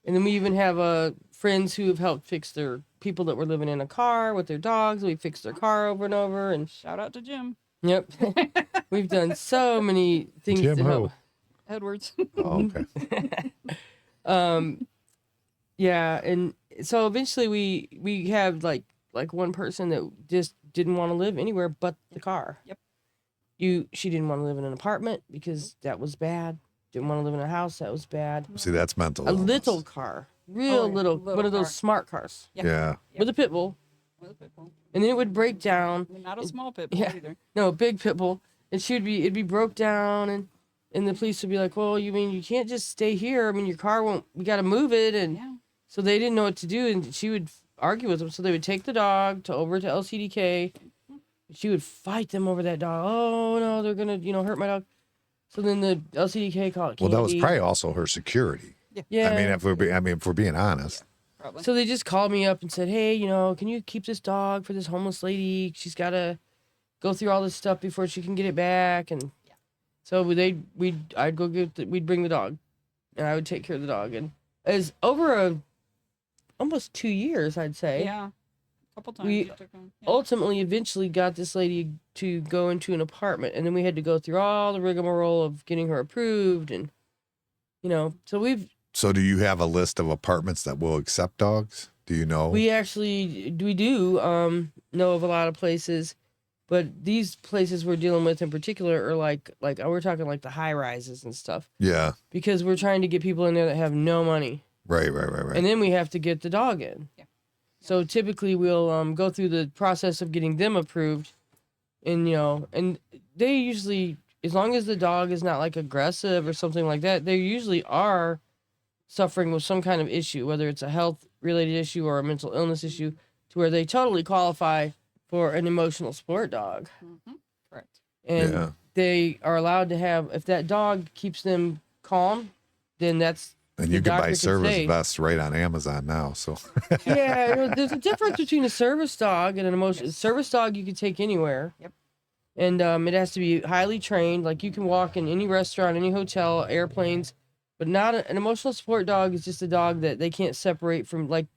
then we even have friends who have helped fix their people that were living in a car with their dogs. We fixed their car over and over, and Shout out to Jim yep, we've done so many things Jim to who? help. Edwards. Oh, okay. Yeah, and so eventually we have like one person that just didn't want to live anywhere but the car. Yep. She didn't want to live in an apartment because that was bad. Didn't want to live in a house, that was bad. See, that's mental A illness. little car, real Oh, yeah, little, little one of those car. smart cars Yeah. with a pit bull, With a pit bull. and then it would break down. Not a small pit bull Yeah. either. No, a big pit bull, and it'd be broke down, and the police would be like, well, you mean you can't just stay here? I mean, your car won't. We got to move it, and Yeah. so they didn't know what to do, and she would argue with them. So they would take the dog over to LCDK. She would fight them over that dog. Oh no, they're gonna hurt my dog. So then the LCDK called it. Well, that was Candy. probably also her security. Yeah. I mean, if we're being honest. Probably. So they just called me up and said, hey, can you keep this dog for this homeless lady? She's got to go through all this stuff before she can get it back. And so I'd go we'd bring the dog, and I would take care of the dog. And as over almost 2 years, I'd say. Yeah. A couple times. We- it took 'em. Yeah. Ultimately, eventually got this lady to go into an apartment, and then we had to go through all the rigmarole of getting her approved, and so So, do you have a list of apartments that will accept dogs? Do you know? we do know of a lot of places, but these places we're dealing with in particular are like we're talking like the high rises and stuff, Yeah. because we're trying to get people in there that have no money, Right. and then we have to get the dog in. Yeah. So typically we'll go through the process of getting them approved, and and they usually, as long as the dog is not like aggressive or something like that, they usually are suffering with some kind of issue, whether it's a health related issue or a mental illness issue, to where they totally qualify for an emotional support dog. Mhm. Correct. And Yeah. they are allowed to have, if that dog keeps them calm, then that's And the you can doctor buy can service say- vests right on Amazon now. So, yeah, there's a difference between a service dog and an emotional service dog. You can take anywhere. Yep. And it has to be highly trained. Like you can walk in any restaurant, any hotel, airplanes, but not an emotional support dog is just a dog that they can't separate from, like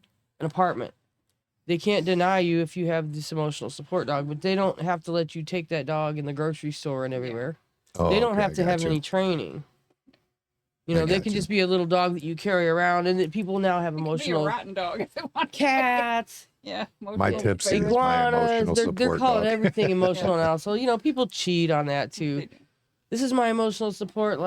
an apartment. They can't deny you if you have this emotional support dog, but they don't have to let you take that dog in the grocery store and everywhere. oh, They don't okay, have I to have gotcha. any training. I They can gotcha. just be a little dog that you carry around, and that people now have It could be a emotional rotten dog if they want. cats. Yeah. My most tips people- is my Iguanas, emotional they're support calling dog. everything emotional now. So, people cheat on that They too. do. This is my emotional support,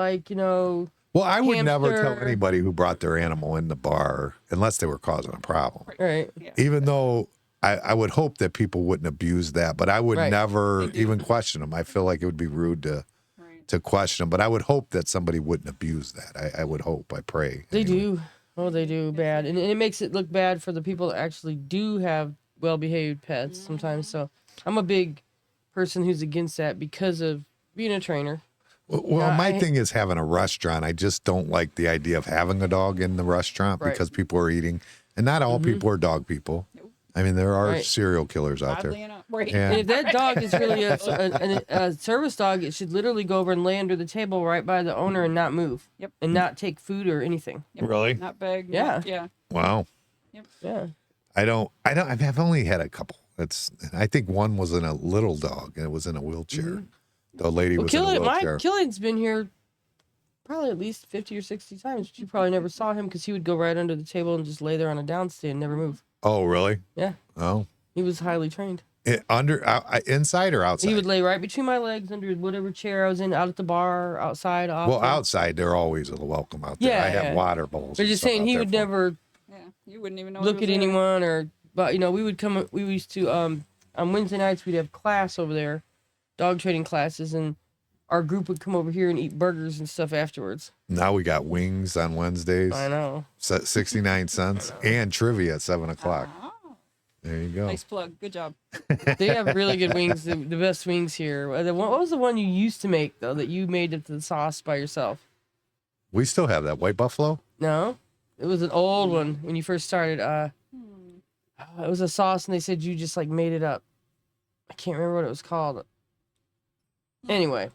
Well, I would never tell hamster. anybody who brought their animal in the bar unless they were causing a problem. right. Yeah. Even though I would hope that people wouldn't abuse that, but I would Right. never They do. even question them. I feel like it would be rude Right. to question them, but I would hope that somebody wouldn't abuse that. I would hope. I pray. They anyway. do. Oh, they do bad. And it makes it look bad for the people that actually do have well-behaved pets sometimes. So I'm a big person who's against that because of being a trainer. Well, Yeah, my I- thing is having a restaurant. I just don't like the idea of having a dog in the restaurant Right. because people are eating, and not all people are dog people. I mean, there are Right. serial killers out Oddly there. enough, right? Yeah. And if that dog is really a service dog, it should literally go over and lay under the table right by the owner and not move. Yep. And not take food or anything. Yep. Really? Not beg. Yeah. Not, yeah. Wow. Yeah. I've only had a couple. I think one was in a little dog and it was in a wheelchair. The lady was in a wheelchair. Killian's been here probably at least 50 or 60 times. But you probably never saw him because he would go right under the table and just lay there on a downstand and never move. Oh, really? Yeah. Oh. He was highly trained. Inside or outside? He would lay right between my legs under whatever chair I was in, out at the bar, outside, off. Well, outside, they're always welcome out there. Yeah, I have yeah. water bowls. But and just stuff saying, out he there would for 'em. never Yeah. You wouldn't even know. look he at was there. anyone but we used to on Wednesday nights we'd have class over there, dog training classes, and our group would come over here and eat burgers and stuff afterwards. Now we got wings on Wednesdays, I know. 69 cents, and trivia at 7 o'clock. Oh, There you go. nice plug. Good job. They have really good wings, the best wings here. What was the one you used to make though that you made it to the sauce by yourself? We still have that white buffalo. No, it was an old one when you first started. It was a sauce, and they said you just like made it up. I can't remember what it was called. Anyway,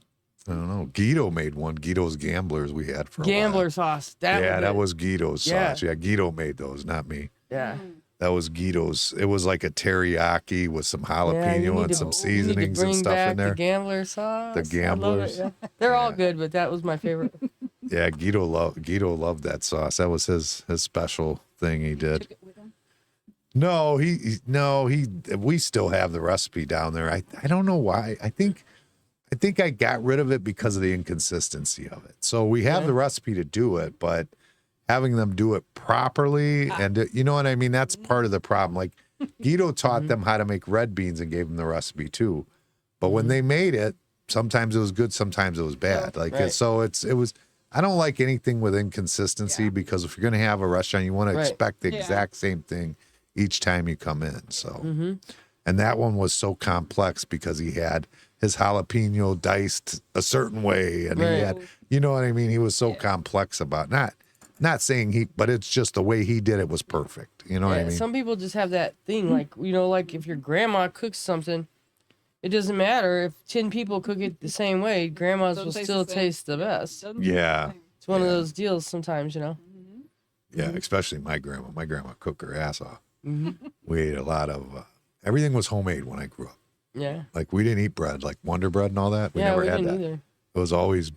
I don't know. Guido made one. Guido's Gamblers we had for a gambler while. sauce. That was Guido's Yeah. sauce. Yeah, Guido made those, not me. Yeah. That was Guido's. It was like a teriyaki with some Yeah, you jalapeno need and to- some you need to seasonings and bring stuff back in there. The gambler sauce. The I love it, Gamblers. yeah. They're all Yeah. good, but that was my favorite. Yeah, Guido loved that sauce. That was his special thing he did. Took it with him. No, we still have the recipe down there. I don't know why. I think I got rid of it because of the inconsistency of it. So we have Yeah. the recipe to do it, but having them do it properly and you know what I mean, that's part of the problem. Like Guido taught them how to make red beans and gave them the recipe too. But when they made it, sometimes it was good, sometimes it was bad. Like Right. so it was I don't like anything with inconsistency because if you're going to have a restaurant, you want to Right. expect the Yeah. exact same thing each time you come in. So, and that one was so complex because he had his jalapeno diced a certain way, and he Right. had, you know what I mean. He was so complex about not saying but it's just the way he did it was perfect. You know what I Yeah, mean? some people just have that thing, like like if your grandma cooks something, it doesn't matter if 10 people cook it the same way. Grandma's Doesn't will taste still the same. taste the best. Doesn't taste the Yeah. same. It's one of those deals sometimes, Yeah, especially my grandma. My grandma cooked her ass off. Mm-hmm. We ate a lot of everything was homemade when I grew up. Yeah. Like we didn't eat bread, like Wonder Bread and all that. We yeah, never we had didn't that. either. It was always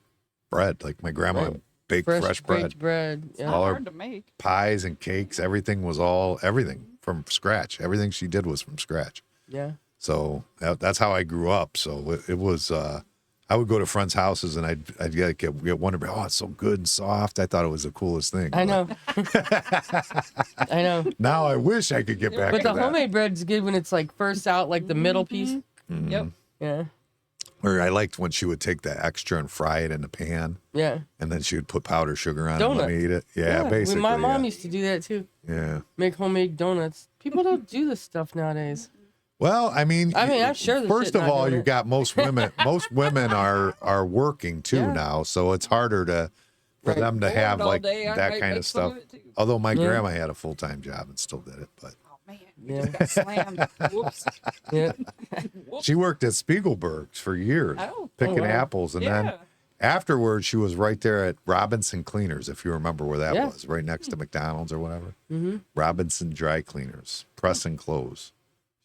bread. Like my grandma Right. baked fresh bread. baked bread. Yeah. All our Hard to make. pies and cakes, everything was everything from scratch. Everything she did was from scratch. Yeah. So that's how I grew up. So it was, I would go to friends' houses and I'd get Wonder Bread. Oh, it's so good and soft. I thought it was the coolest thing. I But know. I know. now I wish I could get back But to the that. homemade bread's good when it's like first out, like the middle piece. Mm-hmm. Yep. Yeah. Or I liked when she would take the extra and fry it in the pan, Yeah. and then she would put powdered sugar on it and let Donut. me eat it. Yeah, basically. My mom yeah. used to do that too. Yeah. Make homemade donuts. People don't do this stuff nowadays. Well, I mean, I'm sure the first shit of not all, doing you it. got most women. Most women are working too Yeah. now, so it's harder for Right. them to Bored have all like day, I that might kind make of some stuff. it too. Although my Yeah. grandma had a full time job and still did it, but Oh man, Yeah. you got slammed. Whoops. Yeah. Whoops. she worked at Spiegelberg's for years, Oh. picking Oh, wow. apples, and Yeah. then afterwards she was right there at Robinson Cleaners, if you remember where that Yeah. was, right next to McDonald's or whatever. Mm-hmm. Robinson Dry Cleaners, pressing clothes.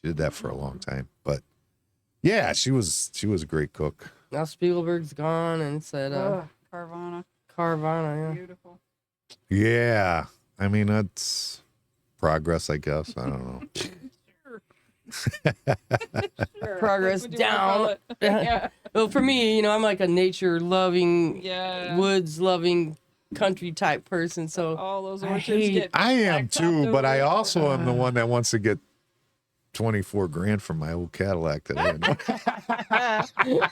She did that for a long time, but yeah, she was a great cook. Now Spiegelberg's gone, and it's at Ugh, Carvana. Carvana. Yeah. Beautiful. Yeah, I mean that's progress, I guess. I don't know. Sure. Progress What do you wanna call down. it? Yeah. Well, for me, I'm like a nature-loving, Yeah. woods-loving, country type person. So All those I orchards hate- get I am blacktopped too, but I over. also am the one that wants to get 24 grand from my old Cadillac today.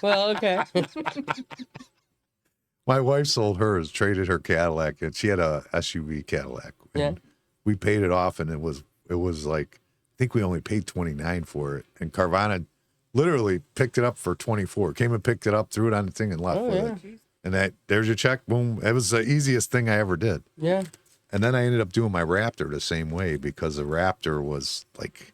well, okay. My wife sold hers, traded her Cadillac, and she had a SUV Cadillac. And Yeah. we paid it off, and it was like think we only paid 29 for it. And Carvana literally picked it up for 24. Came and picked it up, threw it on the thing, and left Oh, with yeah. it. And there's your check. Boom. It was the easiest thing I ever did. Yeah. And then I ended up doing my Raptor the same way because the Raptor was like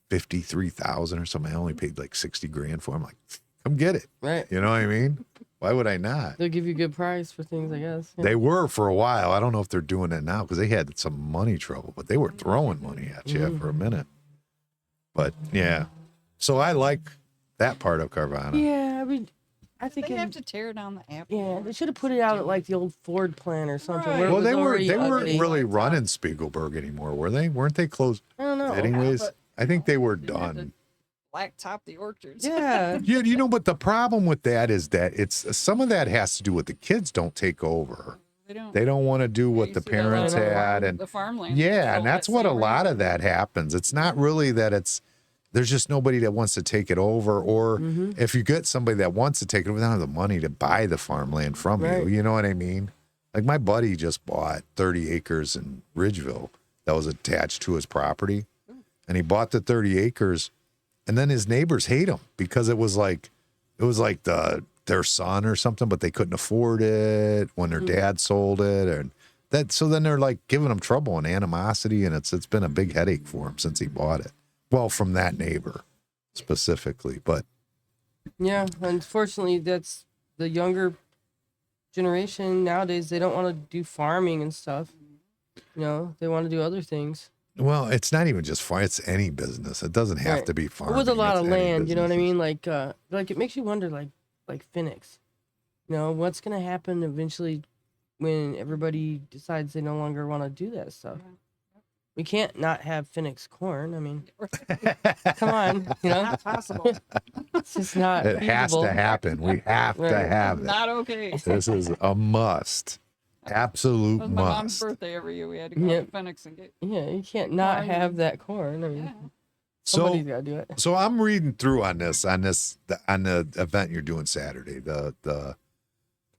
53,000 or something. I only paid like 60 grand for it. I'm like, come get it. Right. You know what I mean? Why would I not? They'll give you a good price for things, I guess. Yeah. They were for a while. I don't know if they're doing it now because they had some money trouble, but they were throwing money at you for a minute. But yeah. So I like that part of Carvana. Yeah, I think They have to tear down the app. yeah, they should have put it out at like the old Ford plant or something. Right. Where it Well, was they already weren't ugly. really running Spiegelberg anymore, were they? Weren't they closed? I don't know. Anyways, but- I think they were Didn't have to done. blacktop the orchards. Yeah. Yeah, you know, but the problem with that is that it's some of that has to do with the kids don't take over. They don't. They don't want to do what You the see that parents on the had, farm- and the farmland. yeah, and Oh, that's that what a same lot reason. of that happens. It's not really that there's just nobody that wants to take it over, or if you get somebody that wants to take it over, they don't have the money to buy the farmland from you. Right. You know what I mean? Like my buddy just bought 30 acres in Ridgeville that was attached to his property, and he bought the 30 acres, and then his neighbors hate him because it was like their son or something, but they couldn't afford it when their dad sold it, and that. So then they're like giving him trouble and animosity, and it's been a big headache for him since he bought it. Well, from that neighbor specifically, but Yeah, unfortunately, that's the younger generation nowadays. They don't want to do farming and stuff. You know, they want to do other things. well, it's not even just farm; it's any business. It doesn't have Right. to be But farming. with a lot it's of any land, you know what I businesses. mean? Like it makes you wonder, like Phoenix. You know, what's gonna happen eventually when everybody decides they no longer want to do that stuff? We can't not have Phoenix corn. I mean, come on, you know, Not possible. it's just not. It has feasible. to happen. We have to Right. have it. Not okay. This is a must. Absolute That was my mom's must. birthday every year. We had to go Yep. to Phoenix and get. Yeah, you can't not Corn. have that corn. I mean, Yeah. somebody's So, got to do it. so I'm reading through on the event you're doing Saturday, the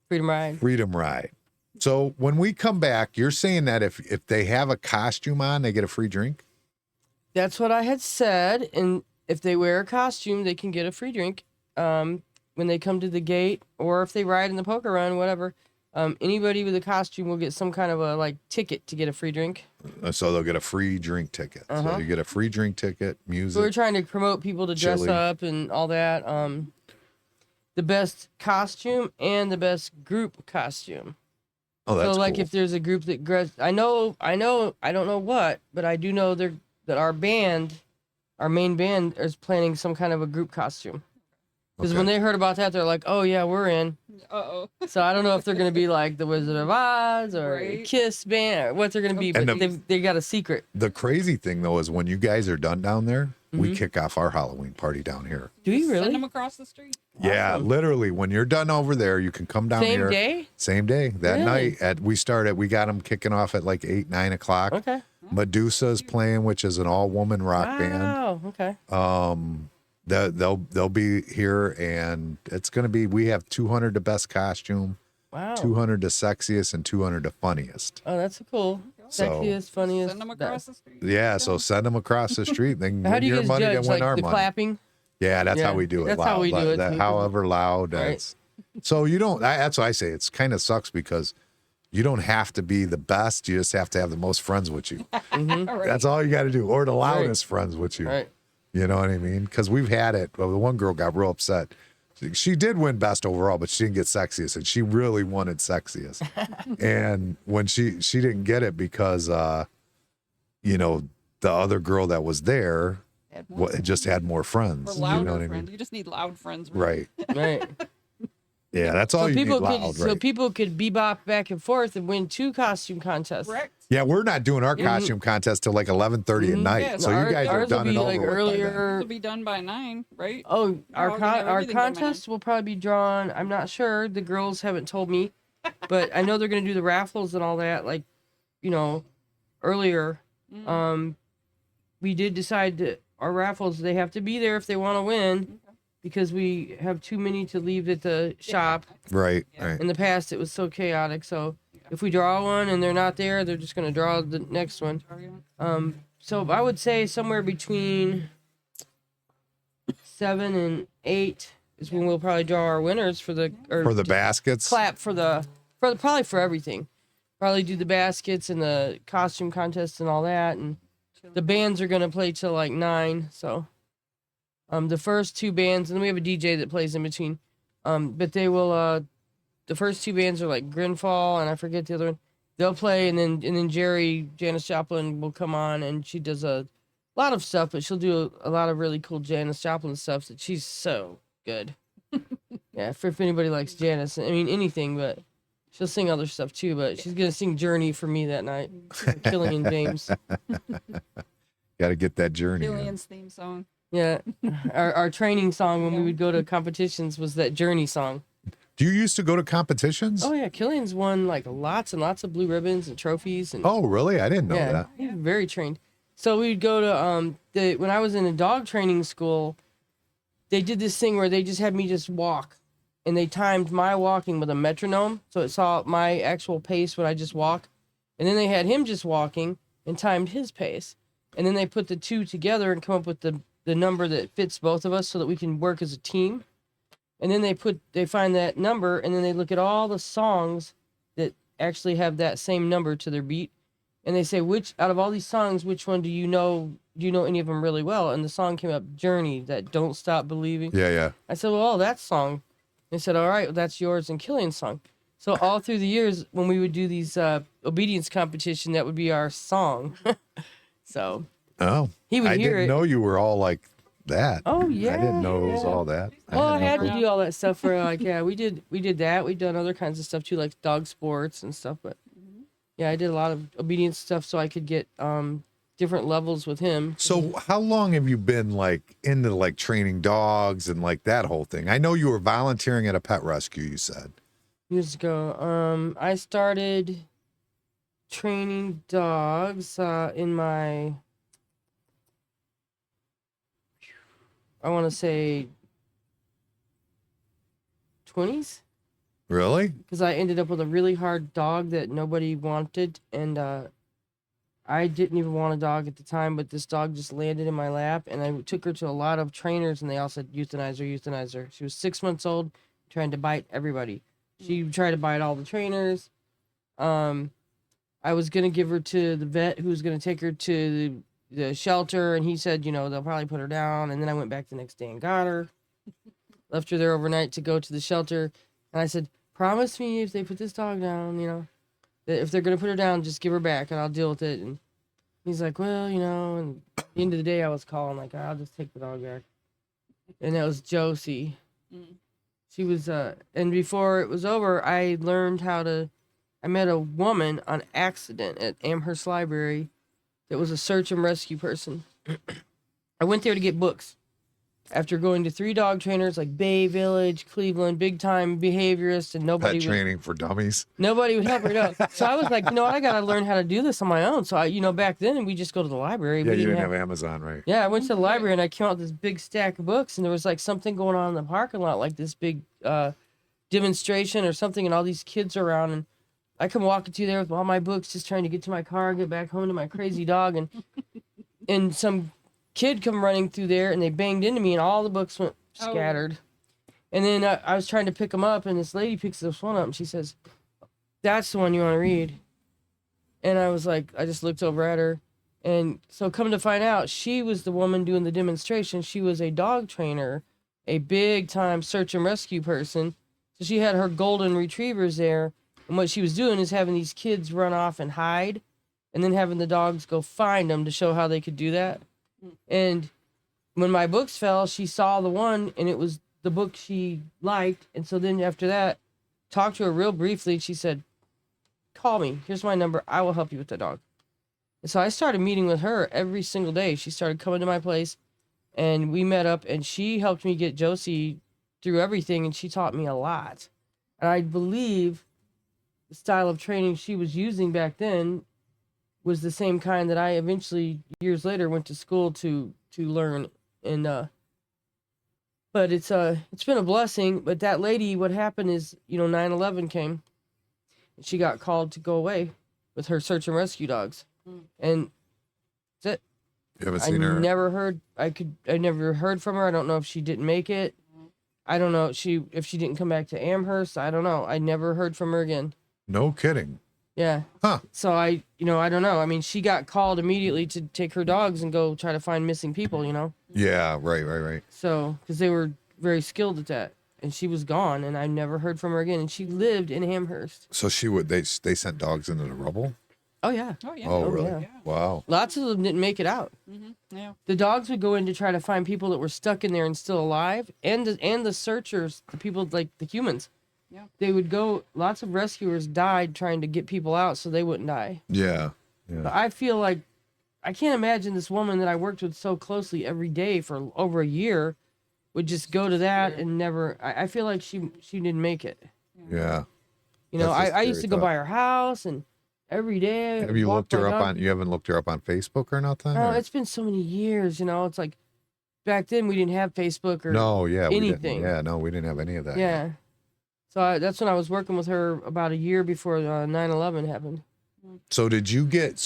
Freedom Ride. Freedom Ride. So when we come back, you're saying that if they have a costume on, they get a free drink? That's what I had said. And if they wear a costume, they can get a free drink when they come to the gate, or if they ride in the poker run, whatever. Anybody with a costume will get some kind of a ticket to get a free drink. So they'll get a free drink ticket. So you get a free drink ticket, So we're music. trying to promote people to dress Chili. up and all that. The best costume and the best group costume. Oh, that's So like cool. if there's a group that I don't know what, but I do know that our main band is planning some kind of a group costume. Because when Okay. they heard about that, they're like, "Oh yeah, we're in." Uh-oh. So I don't know if they're gonna be like the Wizard of Oz or Right. Kiss band or what they're gonna be, but And they got a secret. The crazy thing though is when you guys are done down there, Mm-hmm. we kick off our Halloween party down here. Do you Send really? them across the street. Yeah, literally. When you're done over there, you can come down Same here. day? Same day. That Really? night we got them kicking off at like 8, 9 o'clock. Okay. Medusa's playing, which is an all-woman rock band. Wow. Okay. They'll be here, and it's gonna be. We have 200 the best costume, Wow. 200 the sexiest, and 200 the funniest. Oh, that's cool. So- Sexiest, funniest. Send them that- across the street. Yeah, so send them across the street. They can How win do you your guys money, judge? then win our Like the money. clapping? Yeah, that's Yeah, how we do it. that's how we do it, too. However loud. Right. It's, so you don't. That's why I say it's kind of sucks because you don't have to be the best. You just have to have the most friends with you. All right. That's all you got to do, or the loudest friends with you. Right. You know what I mean? Because we've had it. Well, the one girl got real upset. She did win best overall, but she didn't get sexiest, and she really wanted sexiest. And when she didn't get it because, the other girl that was there Add more just had more friends. For You louder know what I friends. mean? You just need loud friends. Right. Right. Yeah, that's all So you people need could loud, so right? people could bebop back and forth and win 2 costume contests. Correct. Yeah, we're not doing our costume contest till like 11:30 at night. Yeah, so Our- you guys are ours will done be and over like with by then. earlier. This will be done by 9, right? Oh, our all gonna have our everything done by contest will probably be drawn. I'm not sure. The girls haven't told me, but I know they're gonna do the raffles and all that. Like, earlier. We did decide that our raffles they have to be there if they want to win, because we have too many to leave at the shop. Right, Yeah. right. In the past, it was so chaotic. So if we draw one and they're not there, they're just gonna draw the next one. So I would say somewhere between 7 and 8 is when we'll probably draw our winners for the baskets. clap for probably for everything. Probably do the baskets and the costume contest and all that, and the bands are gonna play till like 9. So, the first 2 bands, and then we have a DJ that plays in between. But they will. The first 2 bands are like Grinfall and I forget the other one. They'll play, and then Janis Joplin will come on, and she does a lot of stuff, but she'll do a lot of really cool Janis Joplin stuff that she's so good. Yeah, if anybody likes Janis, I mean anything, but she'll sing other stuff too. But she's gonna sing Journey for me that night. Killian James. Got to get that journey. Killian's theme song. Yeah, our training song when we would go to competitions was that Journey song. Do you used to go to competitions? Oh yeah, Killian's won like lots and lots of blue ribbons and trophies. And Oh, really? I didn't know yeah, that. he's very trained. So we'd go to when I was in a dog training school, they did this thing where they just had me just walk, and they timed my walking with a metronome, so it saw my actual pace when I just walk, and then they had him just walking and timed his pace, and then they put the 2 together and come up with the number that fits both of us so that we can work as a team. And then they find that number, and then they look at all the songs that actually have that same number to their beat. And they say, which out of all these songs, which one do you know any of them really well? And the song came up, Journey, that Don't Stop Believing. Yeah. I said, well, that song. They said, all right, well, that's yours and Killian's song. So all through the years, when we would do these obedience competition, that would be our song. So Oh, he would I hear didn't it. know you were all like that. Oh, yeah, I didn't know it was yeah. all that. Well, I had know. to do all that stuff for like, yeah, we did that. We've done other kinds of stuff too, like dog sports and stuff. But yeah, I did a lot of obedience stuff so I could get different levels with him. So how long have you been like into like training dogs and like that whole thing? I know you were volunteering at a pet rescue, you said. Years ago, I started training dogs in my, I want to say 20s. Really? Because I ended up with a really hard dog that nobody wanted, and I didn't even want a dog at the time, but this dog just landed in my lap, and I took her to a lot of trainers, and they all said, euthanize her, euthanize her. She was 6 months old, trying to bite everybody. She tried to bite all the trainers. I was going to give her to the vet who was going to take her to the shelter, and he said, they'll probably put her down, and then I went back the next day and got her. Left her there overnight to go to the shelter, and I said, promise me if they put this dog down, that if they're going to put her down, just give her back and I'll deal with it. And he's like, well, and at the end of the day, I was calling, like, I'll just take the dog back. And that was Josie. She was, and before it was over, I met a woman on accident at Amherst Library that was a search and rescue person. I went there to get books. After going to 3 dog trainers like Bay Village, Cleveland, big time behaviorists, and Pet training for dummies. nobody would help her out. So I was like, I got to learn how to do this on my own. So I, back then we just go to the library. Yeah, We you didn't have Amazon, right? Yeah, I went to the library and I came out with this big stack of books, and there was like something going on in the parking lot, like this big demonstration or something, and all these kids are around, and I come walking through there with all my books, just trying to get to my car and get back home to my crazy dog, and some kid come running through there, and they banged into me, and all the books went scattered. And then I was trying to pick them up, and this lady picks this one up, and she says, "That's the one you want to read." And I was like, I just looked over at her. And so come to find out, she was the woman doing the demonstration. She was a dog trainer, a big time search and rescue person. So she had her golden retrievers there. And what she was doing is having these kids run off and hide, and then having the dogs go find them to show how they could do that. And when my books fell, she saw the one, and it was the book she liked. And so then after that, talked to her real briefly. She said, call me. Here's my number. I will help you with the dog. And so I started meeting with her every single day. She started coming to my place, and we met up, and she helped me get Josie through everything, and she taught me a lot. And I believe the style of training she was using back then was the same kind that I eventually, years later, went to school to learn. And but it's been a blessing. But that lady, what happened is, 9/11 came, and she got called to go away with her search and rescue dogs. And that's it. You haven't I seen her? never heard. I never heard from her. I don't know if she didn't make it. I don't know if she didn't come back to Amherst. I don't know. I never heard from her again. No kidding. Yeah. Huh. So I don't know. I mean, she got called immediately to take her dogs and go try to find missing people, Yeah, right. So, because they were very skilled at that. And she was gone, and I never heard from her again. And she lived in Amherst. So they sent dogs into the rubble? Oh, yeah. Oh yeah. Oh, really? yeah. Wow. Lots of them didn't make it out. Yeah. The dogs would go in to try to find people that were stuck in there and still alive, and the searchers, the people like the humans. Yeah. They would go. Lots of rescuers died trying to get people out so they wouldn't die. Yeah. But I feel like I can't imagine this woman that I worked with so closely every day for over a year would just go to that and never. I feel like she didn't make it. Yeah. I used to go tough. by her house and every day. Have you walk looked her my up dog. on? You haven't looked her up on Facebook or nothing? Oh, or- it's been so many years. It's like back then we didn't have Facebook or No, yeah, we anything. didn't. Yeah, no, we didn't have any of that. Yeah. So that's when I was working with her about a year before 9/11 happened. So did you get?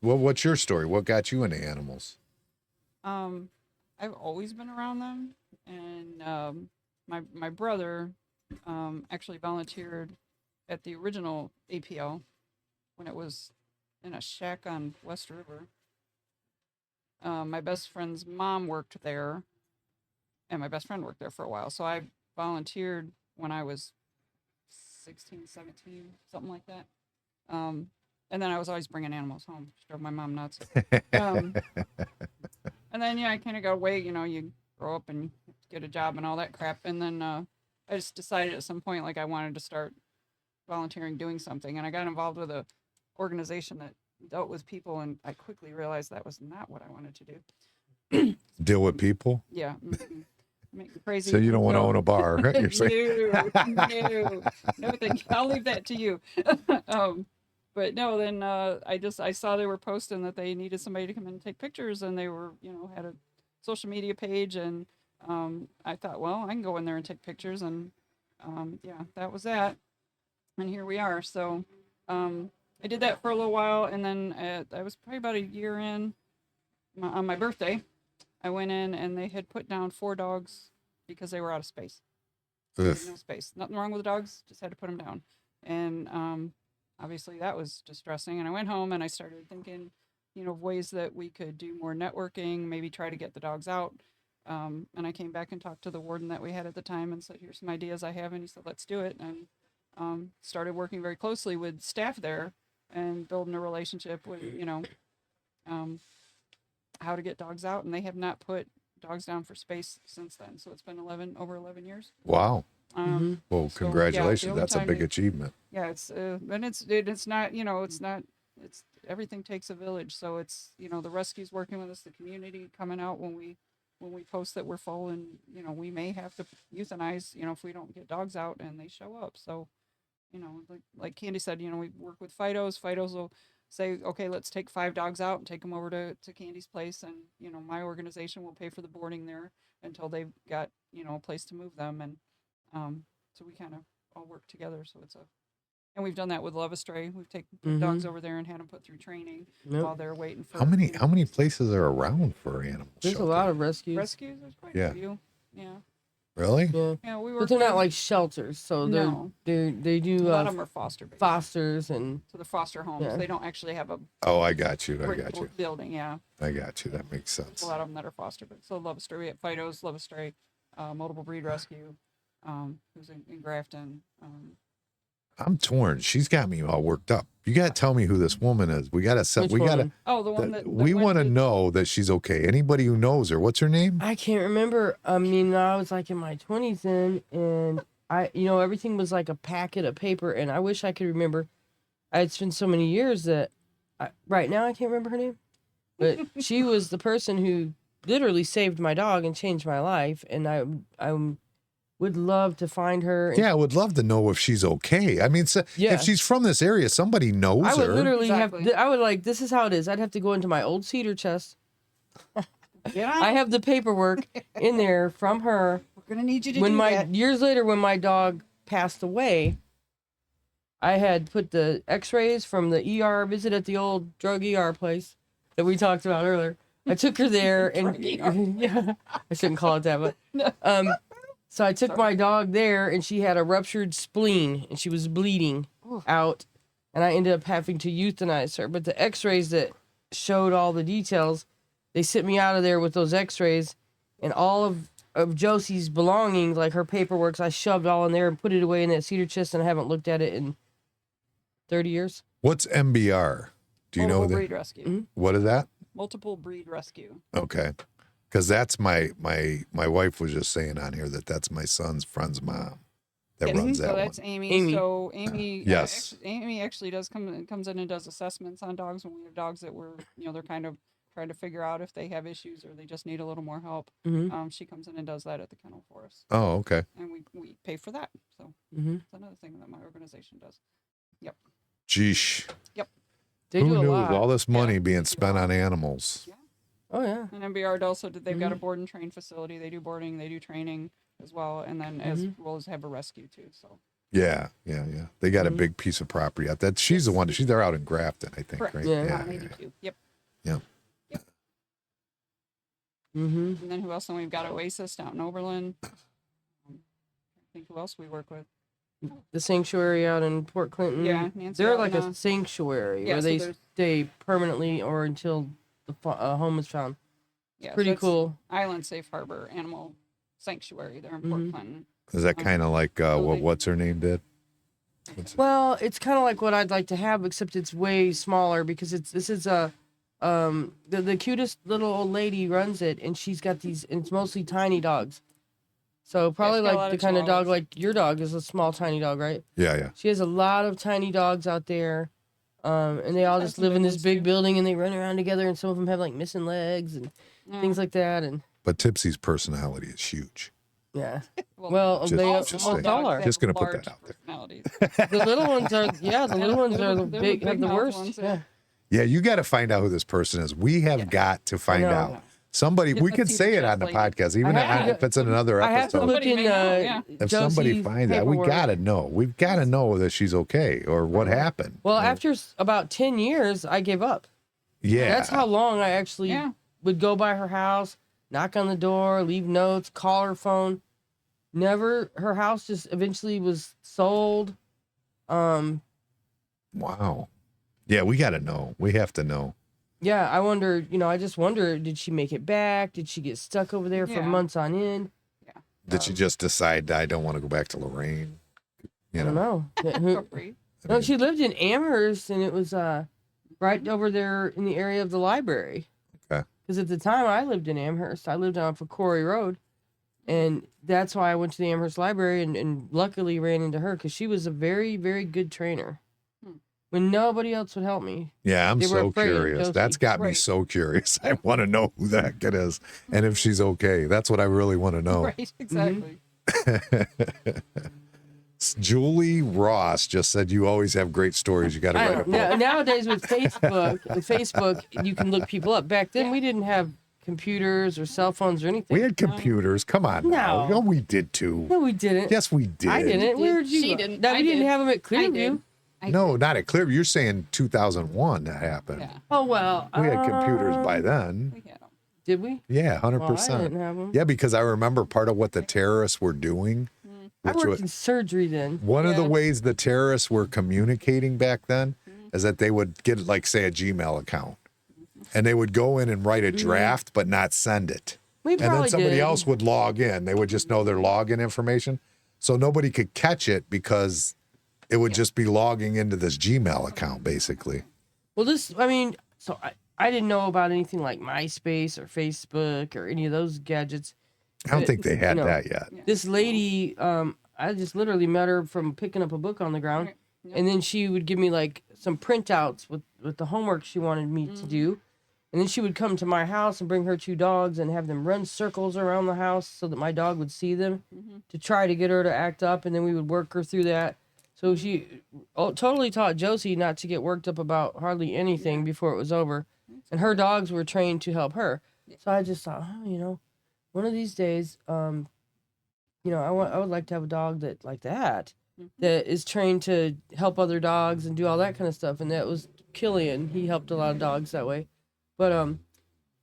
What's your story? What got you into animals? I've always been around them, and my brother actually volunteered at the original APL when it was in a shack on West River. My best friend's mom worked there, and my best friend worked there for a while. So I volunteered when I was 16, 17, something like that. And then I was always bringing animals home. Which drove my mom nuts. And then, I kind of got away, you grow up and get a job and all that crap. And then I just decided at some point, like, I wanted to start volunteering doing something. And I got involved with a organization that dealt with people, and I quickly realized that was not what I wanted to do. Deal with people. Yeah. Make you crazy. So you don't want to own a bar, right? You're saying. No, I'll leave that to you. But no, then I saw they were posting that they needed somebody to come in and take pictures, and they were, had a social media page, and I thought, well, I can go in there and take pictures, and that was that, and here we are. So I did that for a little while, and then I was probably about a year in. On my birthday, I went in, and they had put down 4 dogs because they were out of space. Ugh. No space. Nothing wrong with the dogs. Just had to put them down. And obviously that was distressing. And I went home and I started thinking, of ways that we could do more networking, maybe try to get the dogs out. And I came back and talked to the warden that we had at the time and said, here's some ideas I have. And he said, let's do it. And started working very closely with staff there and building a relationship with, how to get dogs out. And they have not put dogs down for space since then. So it's been over 11 years. Wow. Mm-hmm. Well, So, congratulations. the only That's a time big they- achievement. Yeah, it's not, it's everything takes a village. So it's, the rescue's working with us, the community coming out when we post that we're full, and, we may have to euthanize, if we don't get dogs out and they show up. So, like Candy said, we work with Fidos. Fidos will say, okay, let's take 5 dogs out and take them over to Candy's place. And, my organization will pay for the boarding there until they've got, a place to move them. And, so we kind of all work together. So and we've done that with Love Astray. We've taken dogs over there and had them put through training while they're waiting for. How many places are around for animals? There's a lot of rescues. rescues? There's quite Yeah. a few. Yeah. Really? Yeah. Yeah, we work. But they're not with- like shelters, so No. they do a lot of them are foster based. fosters and So they're foster homes. Yeah. They don't actually have a Oh, I got you. brick building. Yeah. I got you. That makes sense. A lot of them that are foster, but so Love Astray, we have Fidos, Love Astray, Multiple Breed Rescue, who's in Grafton. I'm torn. She's got me all worked up. You got to tell me who this woman is. We got to set. Which We got to. woman? Oh, the one that We went want to with- know that she's okay. Anybody who knows her. What's her name? I can't remember. I mean, I was like in my 20s then, and everything was like a packet of paper, and I wish I could remember. It's been so many years that right now I can't remember her name, but she was the person who literally saved my dog and changed my life, and I would love to find her. And Yeah, I would love to know if she's okay. I mean, Yeah. if she's from this area, somebody knows I would her. literally Exactly. have. I would like. This is how it is. I'd have to go into my old cedar chest. Yeah, I have the paperwork in there from her. we're gonna need you to When do my that. years later, when my dog passed away, I had put the X-rays from the ER visit at the old drug ER place. that we talked about earlier. I took her there, and yeah, I shouldn't call it that, but so I took my dog there, and she had a ruptured spleen, and she was bleeding out, and I ended up having to euthanize her. But the X-rays that showed all the details, they sent me out of there with those X-rays, and all of Josie's belongings, like her paperwork, I shoved all in there and put it away in that cedar chest, and I haven't looked at it in 30 years. What's MBR? Do you know Multiple that? breed rescue. Mm-hmm. What is that? Multiple breed rescue. Okay. Because that's my wife was just saying on here that's my son's friend's mom that runs that So one. that's Amy. Amy. So Amy, Yes. Amy actually comes in and does assessments on dogs when we have dogs that were, they're kind of trying to figure out if they have issues or they just need a little more help. Mm-hmm. She comes in and does that at the kennel for us, Oh, okay. and we pay for that. So Mm-hmm. it's another thing that my organization does. Yep. Geesh. They Who do a knew lot. all this money Yeah. being spent on animals? Yeah. Oh yeah. And MBR also they've got a Mhm. board and train facility. They do boarding, they do training as well, and then as well as have a rescue too. So Yeah. They got a Mhm. big piece of property out there. She's the one. They're out in Grafton, I think, correct. right? Yeah. They do too. Yep. Mm-hmm. And then who else? And we've got Oasis down in Oberlin. I think who else we work with. The sanctuary out in Port Clinton. Yeah, Nancy They're like a Alna. sanctuary Yeah, where so they there's- stay permanently or until the home is found. Yeah, Pretty so it's cool. Island Safe Harbor Animal Sanctuary there in Port Mhm. Clinton. Is that kind of like what's her name did? Well, it's kind of like what I'd like to have, except it's way smaller because this is a the cutest little old lady runs it, and she's got these. And it's mostly tiny dogs. So probably got a lot like the of kind of dog chihuahuas. like your dog is a small tiny dog, right? Yeah. She has a lot of tiny dogs out there, and they all got just some live big in this ones, big too. building, and they run around together, and some of them have like missing legs and things like that, and But Tipsy's personality is huge. yeah. Well, Well, Just- they just most saying. all dogs are. have Just gonna put large that out there. personalities. The little ones are the little ones they're are the- the they're the big have the big-mouthed worst. ones, Yeah. Yeah, you got to find out who this person is. We have got to find know. out. Somebody, we Let's could see say the it on the chest lady. podcast, even I have to if it's in another I have to episode. look Somebody in may know, yeah. If somebody Josie's finds out, we paperwork. got to know. We've got to know that she's okay or what happened. Well, after about 10 years, I gave up. Yeah. That's how long I actually Yeah. would go by her house, knock on the door, leave notes, call her phone. Never, her house just eventually was sold. Wow. Yeah, we got to know. We have to know. Yeah, I wonder, I just wonder, did she make it back? Did she get stuck over there for Yeah. months on end? Did she just decide I don't want to go back to Lorain? I don't know. Yeah, Feel free. No, she lived in Amherst, and it was right over there in the area of the library. Okay. Because at the time I lived in Amherst, I lived on Quarry Road, and that's why I went to the Amherst Library and luckily ran into her because she was a very, very good trainer. When nobody else would help me. Yeah, I'm They were so afraid of curious. Josie. That's got me Right. so curious. I want to know who the heck it is and if she's okay. That's what I really want to know. Right, exactly. Julie Ross just said you always have great stories. You got to I write a don't book. know. Nowadays with Facebook, you can look people up. Back then, we didn't have computers or cell phones or anything. We had computers. Come on now. No. No, we did too. No, we didn't. Yes, we did. I didn't. Where did you? She go? didn't. No, we I didn't did. have them at I did. Clearview. No, not at Clearview. You're saying 2001 that happened. Yeah, Oh well. We had computers by then. we had them. Did we? Yeah, 100%. Well, I didn't have them. Yeah, because I remember part of what the terrorists were doing. I Which worked was, in surgery then. one of the Yeah. ways the terrorists were communicating back then is that they would get, like, say, a Gmail account. And they would go in and write a draft, but not send it. We And then probably somebody did. else would log in. They would just know their login information. So nobody could catch it because it would just be logging into this Gmail account, basically. Well, so I didn't know about anything like MySpace or Facebook or any of those gadgets. I don't think they had No. that yet. This lady, I just literally met her from picking up a book on the ground, Right. Yep. and then she would give me like some printouts with the homework she wanted me to do, and then she would come to my house and bring her two dogs and have them run circles around the house so that my dog would see them to try to get her to act up, and then we would work her through that. So she totally taught Josie not to get worked up about hardly anything before it was over, and her dogs were trained to help her. So I just thought, one of these days, I would like to have a dog that like that is trained to help other dogs and do all that kind of stuff. And that was Killian. He helped a lot of dogs that way. But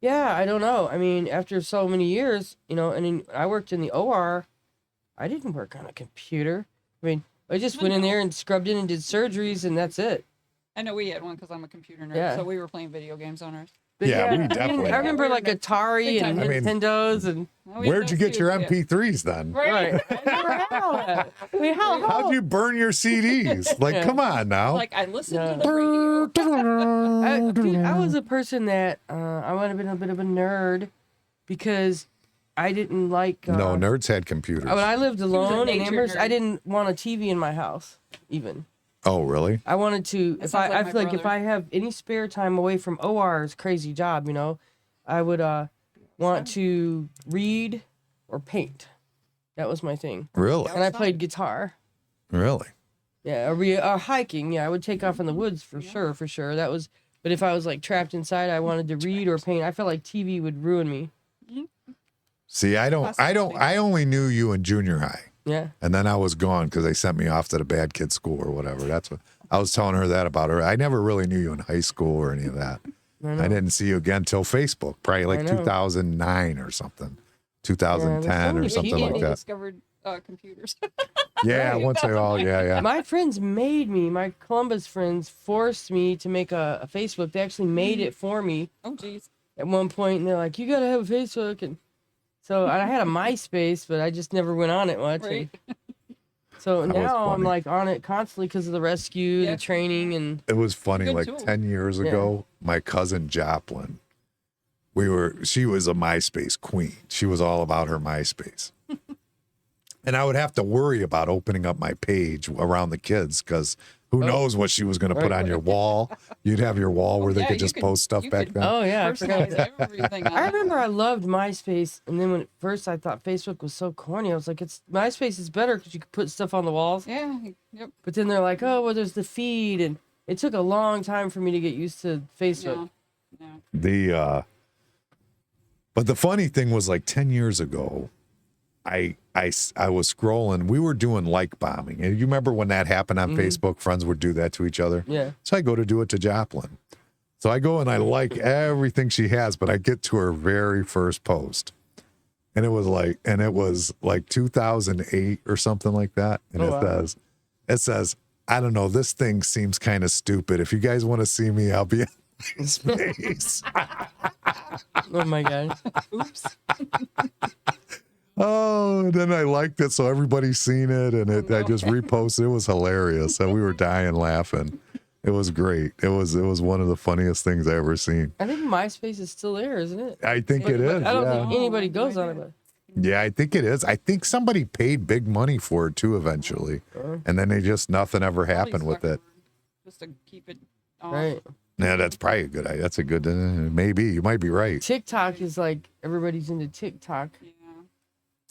yeah, I don't know. I mean, after so many years, you know, and then I worked in the OR. I didn't work on a computer. I mean, I just went in there and scrubbed in and did surgeries, and that's it. I know we had one because I'm a computer nerd, Yeah. so we were playing video games on ours. But Yeah, we I mean, definitely I remember had. like Atari and I mean, Nintendos and No, we had Where'd you those get too, your yeah. MP3s then? right. I never had all that. I mean, How'd you burn your CDs? Like, Yeah. come on now. Like I listened Yeah. to the radio. I was a person that I might have been a bit of a nerd because I didn't like. No, nerds had computers. When I lived alone in nature Amherst, I nerd. didn't want a TV in my house. Even Oh, really? I wanted to. That If sounds like I my feel like if brother. I have any spare time away from OR's crazy job, you know, I would want to read or paint. That was my thing. Really? And I played guitar. Really? Yeah, or hiking. Yeah, I would take off in the woods for sure. That was. But if I was like trapped inside, I wanted to read or paint. I felt like TV would ruin me. See, I only knew you in junior high. Yeah. And then I was gone because they sent me off to the bad kid school or whatever. That's what I was telling her that about her. I never really knew you in high school or any of that. I didn't see you again till Facebook, probably like I know. 2009 or something, 2010 so or many something people. like He that. discovered computers. Yeah, once I yeah. My friends made me. My Columbus friends forced me to make a Facebook. They actually made it for me Oh geez. at one point, and they're like, "You gotta have a Facebook." And so I had a MySpace, but I just never went on it much. Right. And so That was now I'm funny. like on it constantly because of the rescue, Yeah. the training, and It was funny, Good like tool. 10 years Yeah. ago, my cousin Joplin, she was a MySpace queen. She was all about her MySpace. And I would have to worry about opening up my page around the kids because who knows what she was going to put Right. on your wall. You'd have your wall where they Yeah, could you just could- post stuff you back could- then. oh yeah, I forgot. Personalize everything. on I it. remember I loved MySpace, and then when at first I thought Facebook was so corny, I was like, "It's MySpace is better because you could put stuff on the walls." Yeah. Yep. But then they're like, "Oh, well, there's the feed," and it took a long time for me to get used to Facebook. No. But the funny thing was, like 10 years ago, I was scrolling. We were doing like bombing, and you remember when that happened on Facebook? Friends would do that to each other. Yeah. So I go to do it to Joplin. So I go and I like everything she has, but I get to her very first post, and it was like 2008 or something like that, and Oh, wow. it says, I don't know, this thing seems kind of stupid. If you guys want to see me, I'll be on MySpace. Oh my god. Oops. Oh, and then I liked it, so everybody's seen it, and I just reposted. It was hilarious, and we were dying laughing. It was great. It was one of the funniest things I ever seen. I think MySpace is still there, isn't it? I think it is. I don't Yeah. think anybody Oh, goes no on it. idea. But Yeah, I think it is. I think somebody paid big money for it too eventually, and then nothing ever happened with it. Just to keep it on. right. Yeah, that's probably a good idea. That's a good. Maybe you might be right. TikTok is like everybody's into TikTok. Yeah.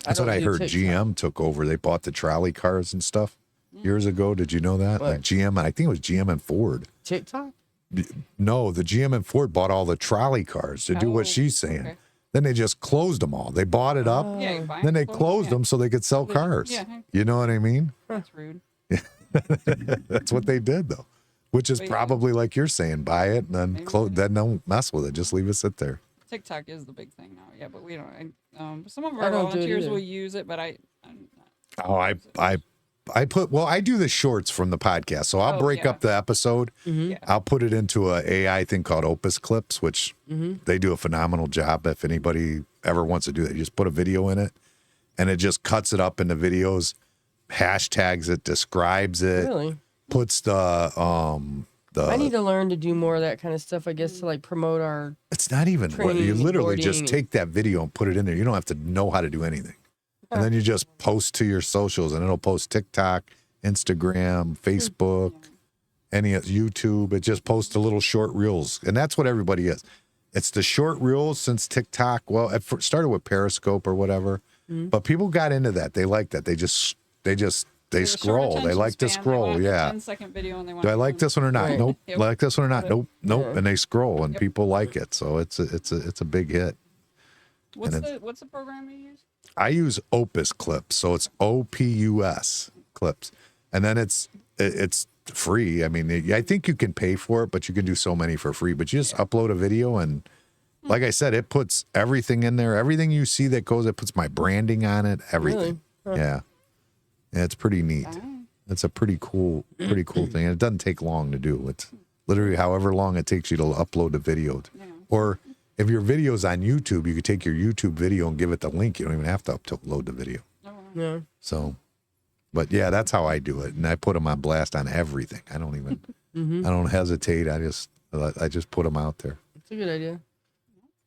That's what don't I do heard. TikTok. GM took over. They bought the trolley cars and stuff years ago. Did you know that? What? Like GM, I think it was GM and Ford. TikTok? No, the GM and Ford bought all the trolley cars to do what Oh, she's saying. okay. Then they just closed them all. They bought it up. Yeah. You buy Then they clothes, closed yeah. them so they could sell cars. Yeah. You know what I mean? That's rude. That's what they did though. Which is But yeah. probably like you're saying, buy it and then Maybe. close. Then don't mess with it. Just leave it sit there. TikTok is the big thing now. Yeah, but we don't. Some of I our don't do it volunteers either. will use it, but I'm not. Oh, I do the shorts from the podcast. So I'll Oh, break yeah. up the episode. Mm-hmm. Yeah. I'll put it into a AI thing called Opus Clips, which they do a phenomenal job. If anybody ever wants to do that, you just put a video in it and it just cuts it up into videos, hashtags it, describes it, Really? puts the I need to learn to do more of that kind of stuff, I guess, to like promote our. it's not even training you and literally just boarding. take that video and put it in there. You don't have to know how to do anything. And then you just post to your socials and it'll post TikTok, Instagram, Facebook, any YouTube. It just posts the little short reels. And that's what everybody is. It's the short reels since TikTok. Well, it started with Periscope or whatever, but people got into that. They like that. They There's a short scroll. They attention like to span. They scroll. want a Yeah. 10-second video and they want. Do I like this one or not? Right. Nope. Yep. Like this one or not? Yep. Nope. Yeah. And they scroll and Yep. people like it. So it's a big hit. What's and the program you use? I use Opus Clips, so it's OPUS Clips, and then it's free. I mean, I think you can pay for it, but you can do so many for free. But you just upload a video and Like I said, it puts everything in there. Everything you see that goes, it puts my branding on it. Everything. Really? Huh. Yeah, it's pretty neat. It's a pretty cool thing. And it doesn't take long to do. It's literally however long it takes you to upload a video. Or if your video's on YouTube, you could take your YouTube video and give it the link. You don't even have to upload the video. Yeah. So, but yeah, that's how I do it. And I put them on blast on everything. I don't even, I don't hesitate. I just put them out there. It's a good idea.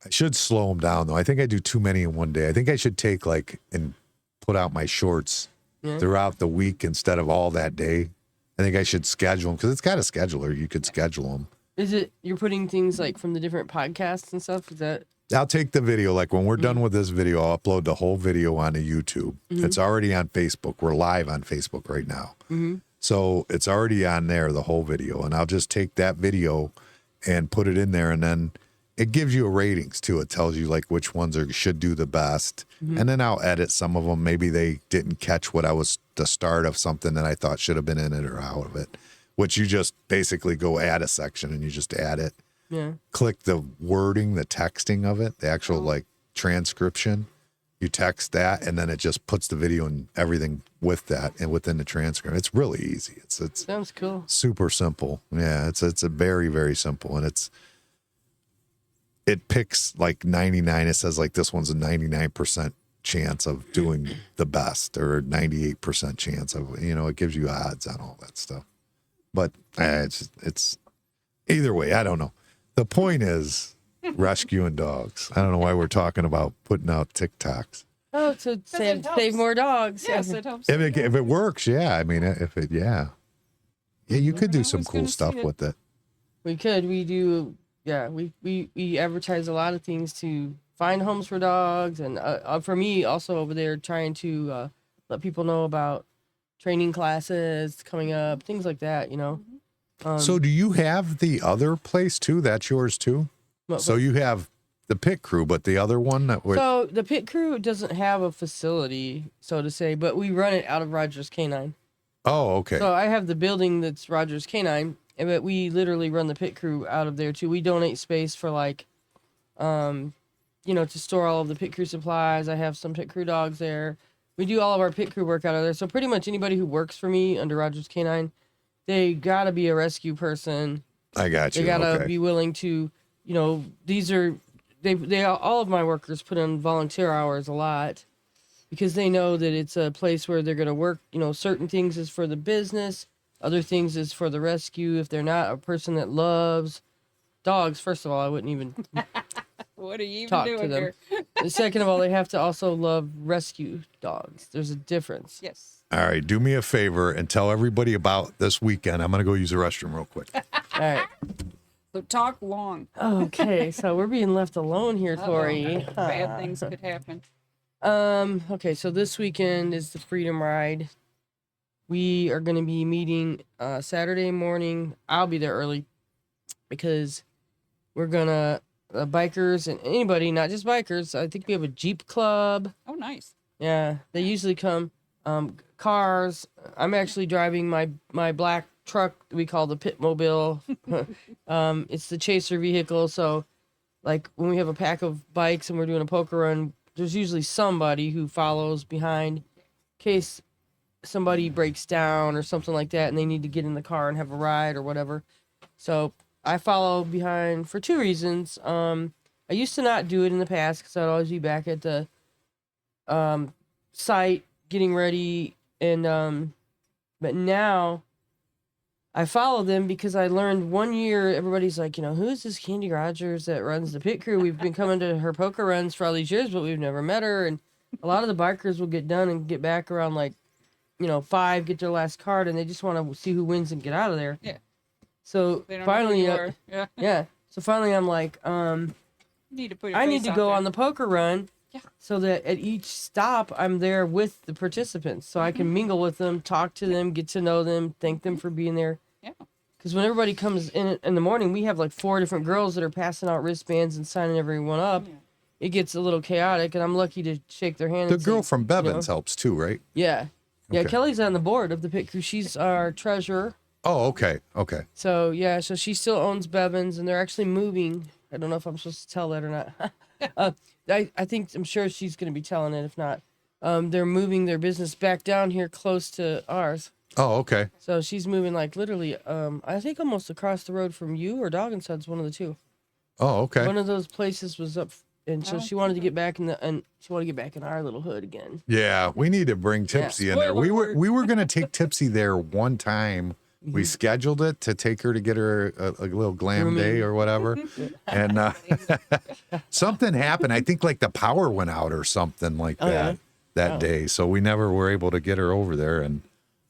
I should slow them down though. I think I do too many in one day. I think I should take and put out my shorts throughout the week instead of all that day. I think I should schedule them because it's got a scheduler. You could schedule them. Is it you're putting things like from the different podcasts and stuff? Is that? I'll take the video. Like when we're done with this video, I'll upload the whole video onto YouTube. It's already on Facebook. We're live on Facebook right now. So it's already on there, the whole video. And I'll just take that video and put it in there. And then it gives you a ratings too. It tells you like which ones should do the best. And then I'll edit some of them. Maybe they didn't catch what I was the start of something that I thought should have been in it or out of it, which you just basically go add a section and you just add it. Yeah. Click the wording, the texting of it, the actual like transcription. You text that, and then it just puts the video and everything with that and within the transcript. It's really easy. It's Sounds cool. super simple. Yeah, it's a very, very simple, and it picks like 99. It says like this one's a 99% chance of doing the best, or 98% chance of, it gives you odds on all that stuff. But it's either way, I don't know. The point is rescuing dogs. I don't know why we're talking about putting out TikToks. Oh, to save more dogs. Yes, it helps. If it works, yeah. I mean, yeah, you could do some was cool gonna stuff see it. with it. We could. We do. Yeah. We advertise a lot of things to find homes for dogs, and for me also over there trying to let people know about training classes coming up, things like that. So do you have the other place too? That's yours too? So you have the Pit Crew, but the other one So the Pit Crew doesn't have a facility, so to say, but we run it out of Rogers Canine. Oh, okay. So I have the building that's Rogers Canine, but we literally run the Pit Crew out of there too. We donate space for to store all of the Pit Crew supplies. I have some Pit Crew dogs there. We do all of our Pit Crew work out of there. So pretty much anybody who works for me under Rogers Canine, they gotta be a rescue person. I got you. They gotta okay. be willing to, these are, they all of my workers put in volunteer hours a lot because they know that it's a place where they're gonna work. Certain things is for the business, other things is for the rescue. If they're not a person that loves dogs, first of all, I wouldn't even What are you even talk doing to them. here? Second of all, they have to also love rescue dogs. There's a difference. Yes. All right, do me a favor and tell everybody about this weekend. I'm going to go use the restroom real quick. All right. So talk long. Okay, so we're being left alone here, Uh-oh. Tori. Bad things could happen. Okay, so this weekend is the Freedom Ride. We are going to be meeting Saturday morning. I'll be there early because we're going to, bikers and anybody, not just bikers. I think we have a Jeep club. Oh, nice. Yeah, they usually come. Cars. I'm actually driving my black truck we call the Pit Mobile. It's the chaser vehicle. So, like when we have a pack of bikes and we're doing a poker run, there's usually somebody who follows behind in case somebody breaks down or something like that and they need to get in the car and have a ride or whatever. So I follow behind for two reasons. I used to not do it in the past because I'd always be back at the site getting ready, and but now I follow them because I learned one year everybody's like, who is this Candy Rogers that runs the Pit Crew? We've been coming to her poker runs for all these years, but we've never met her. And a lot of the bikers will get done and get back around 5, get their last card, and they just want to see who wins and get out of there. Yeah. So They don't finally, know who you are. Yeah. yeah. So finally, I'm like, You need to put your I face need to out go there. on the poker run. Yeah. So that at each stop, I'm there with the participants. So I can mingle with them, talk to them, get to know them, thank them for being there. Yeah. Because when everybody comes in the morning, we have 4 different girls that are passing out wristbands and signing everyone up. Yeah. It gets a little chaotic, and I'm lucky to shake their hand. The and girl say, from Bevins helps too, right? Yeah. Yeah, Okay. Kelly's on the board of the Pit Crew. She's our treasurer. Oh, okay. Okay. So, yeah, so she still owns Bevins, and they're actually moving I don't know if I'm supposed to tell that or not. I'm sure she's going to be telling it. If not, they're moving their business back down here close to ours. Oh, okay. So she's moving like literally, I think almost across the road from you or Dog and Sons, one of the two. Oh, okay. One of those places was up, and so Oh, she wanted to get back in our little hood again. Yeah, we need to bring Tipsy in there. Spoiler We were gonna take Tipsy there one time. We scheduled it to take her to get her a little glam Grooming. day or whatever, and something happened. I think like the power went out or something like that that day, so we never were able to get her over there. And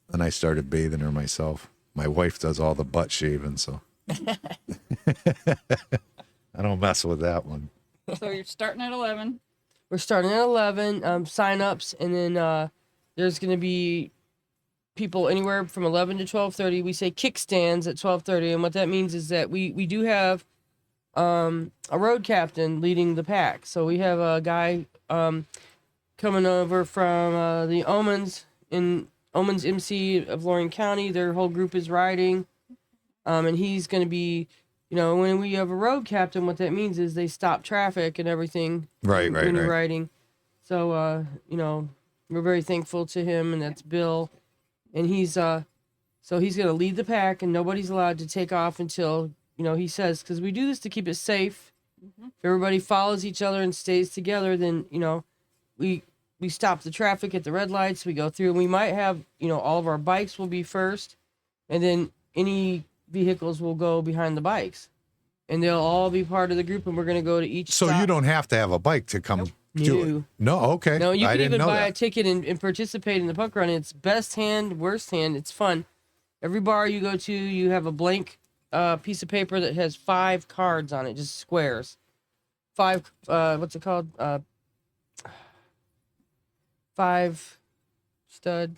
then I started bathing her myself. My wife does all the butt shaving, so I don't mess with that one. So you're starting at 11. We're starting at 11 sign-ups, and then there's going to be people anywhere from 11 to 12:30. We say kickstands at 12:30, and what that means is that we do have a road captain leading the pack. So we have a guy coming over from the Omens MC of Lorain County. Their whole group is riding, and he's going to be, when we have a road captain, what that means is they stop traffic and everything. Right. When you're riding. So, we're very thankful to him, and that's Bill. And he's going to lead the pack, and nobody's allowed to take off until, he says, because we do this to keep it safe. Mm-hmm. If everybody follows each other and stays together, then, we stop the traffic at the red lights. We go through, and we might have, all of our bikes will be first, and then any vehicles will go behind the bikes, and they'll all be part of the group, and we're going to go to each So stop. you don't have to have a bike to come do it. No, okay. No, you I can didn't even know buy a that. ticket and participate in the puck run. It's best hand, worst hand. It's fun. Every bar you go to, you have a blank piece of paper that has 5 cards on it, just squares. 5, what's it called? 5 stud.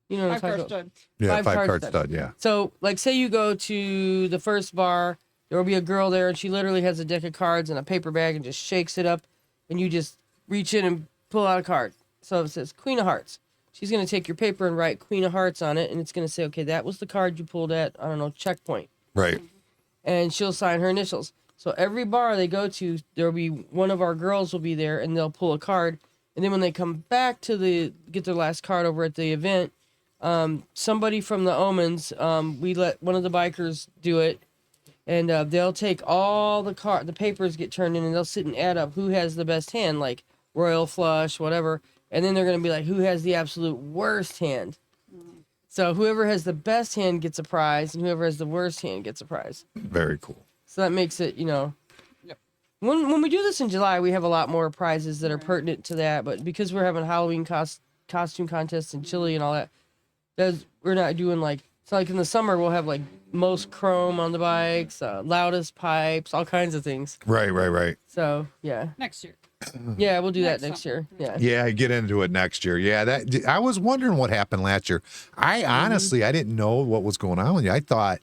You know what I'm 5 talking car about. stud. Yeah, 5 5 card card stud. stud. Yeah. So, like, say you go to the first bar, there will be a girl there, and she literally has a deck of cards and a paper bag and just shakes it up, and you just reach in and pull out a card. So it says Queen of Hearts. She's going to take your paper and write Queen of Hearts on it, and it's going to say, okay, that was the card you pulled at, I don't know, checkpoint. Right. And she'll sign her initials. So every bar they go to, there will be one of our girls will be there, and they'll pull a card. And then when they come back to get their last card over at the event, somebody from the Omens, we let one of the bikers do it, and they'll take all the papers get turned in, and they'll sit and add up who has the best hand, like royal flush, whatever. And then they're going to be like, who has the absolute worst hand? So whoever has the best hand gets a prize, and whoever has the worst hand gets a prize. Very cool. So that makes it, Yep. When we do this in July, we have a lot more prizes that are pertinent to that. But because we're having Halloween costume contests and chili and all that, we're not doing so like in the summer we'll have like most chrome on the bikes, loudest pipes, all kinds of things. Right. So yeah, Next year. yeah, we'll do that Next next year. Yeah. Yeah, get into it next year. Yeah, that I was wondering what happened last year. I honestly I didn't know what was going on with you. I thought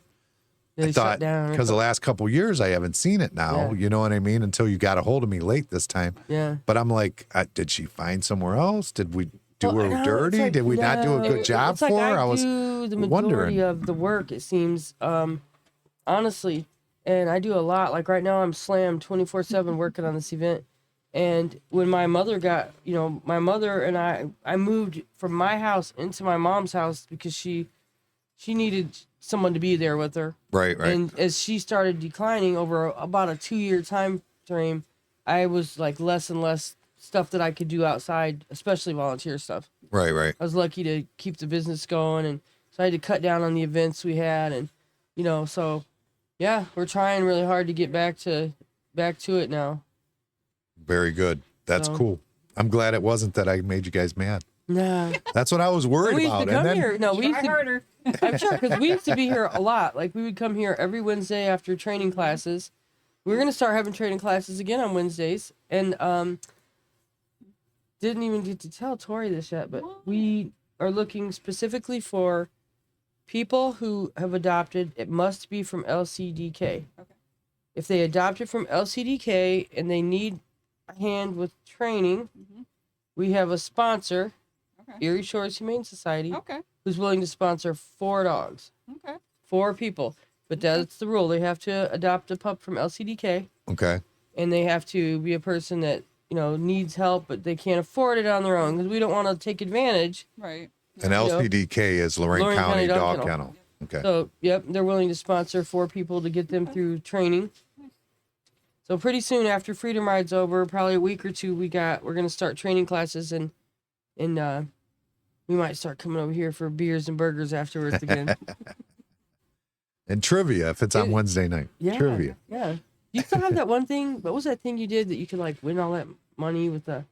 They shut down. because the last couple years I haven't seen it now. Yeah. You know what I mean? Until you got a hold of me late this time. Yeah. But I'm like, did she find somewhere else? Did we do Well, her no, it's dirty? like, Did we not do a no, good job it's like for her? I was do the majority wondering. of the work, it seems, honestly, and I do a lot. Like right now I'm slammed 24/7 working on this event. And when my mother got, my mother and I moved from my house into my mom's house because she needed someone to be there with her. Right. And as she started declining over about a 2-year time frame, I was like less and less stuff that I could do outside, especially volunteer stuff. Right. I was lucky to keep the business going, and so I had to cut down on the events we had, and so yeah, we're trying really hard to get back to it now. Very good. That's So- cool. I'm glad it wasn't that I made you guys mad. Nah. That's what I was worried We used about. to come And then here. No, we used Try to, harder. I'm sure, because we used to be here a lot. Like, we would come here every Wednesday after training classes. We're going to start having training classes again on Wednesdays. And didn't even get to tell Tori this yet, but we are looking specifically for people who have adopted. It must be from LCDK. Okay. If they adopted from LCDK and they need a hand with training, Mhm. we have a sponsor, Okay. Erie Shores Humane Society, Okay. who's willing to sponsor 4 dogs, Okay. 4 people. But that's the rule. They have to adopt a pup from LCDK. Okay. and they have to be a person that needs help, but they can't afford it on their own because we don't want to take advantage. Right. And LCDK is Lorain County Dog Kennel. Kennel. Okay. So, yep, they're willing to sponsor 4 people to get them through training. So pretty soon after Freedom Ride's over, probably a week or two, we're gonna start training classes, and we might start coming over here for beers and burgers afterwards again. And trivia if it's on Wednesday night. Yeah, Trivia. yeah. You still have that one thing? What was that thing you did that you could like win all that money with the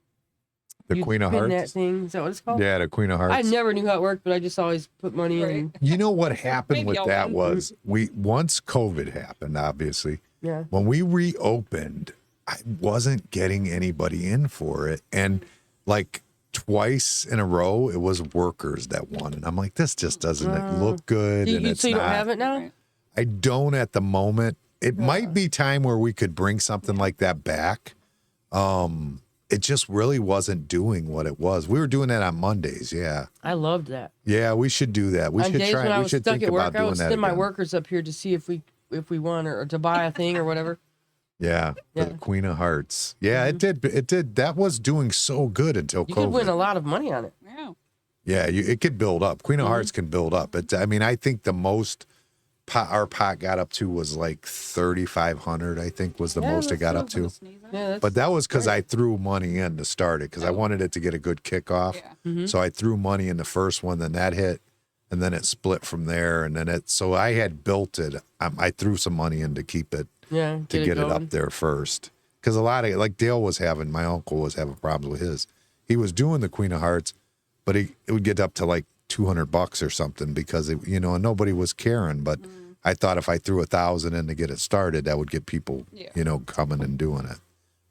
Queen of spin Hearts. That thing? Is that what it's called? Yeah, the Queen of Hearts. I never knew how it worked, but I just always put money in. You know what happened Maybe with I'll that win. was once COVID happened, obviously. Yeah. When we reopened, I wasn't getting anybody in for it. And like twice in a row, it was workers that won. And I'm like, this just doesn't look good. And it's So you not. don't have it now? Right. I don't at the moment. It might be time where we could bring something like that back. It just really wasn't doing what it was. We were doing that on Mondays. Yeah. I loved that. Yeah, we should do that. We On should days try. when I We was should stuck think at about work, I doing would that send my again. workers up here to see if we won or to buy a thing or whatever. Yeah, Yeah. the Queen of Hearts. Yeah, it did. It did. That was doing so good until You COVID. could win a lot of money on it. Yeah. Yeah, it could build up. Queen of Mm-hmm. Hearts can build up. I mean, I think the most our pot got up to was like 3,500. I think was the Yeah, most it that's got still up to. Yeah, that's, But that was because great. I threw money in to start it because I wanted it to get a good kickoff. Yeah. Mm-hmm. So I threw money in the first one, then that hit, and then it split from there. And then so I had built it. I threw some money in to keep it yeah, to get it going. up there first. Because a lot of like Dale was having, my uncle was having problems with his. He was doing the Queen of Hearts, but it would get up to like $200 or something because and nobody was caring. But I thought if I threw 1,000 in to get it started, that would get people, coming and doing it.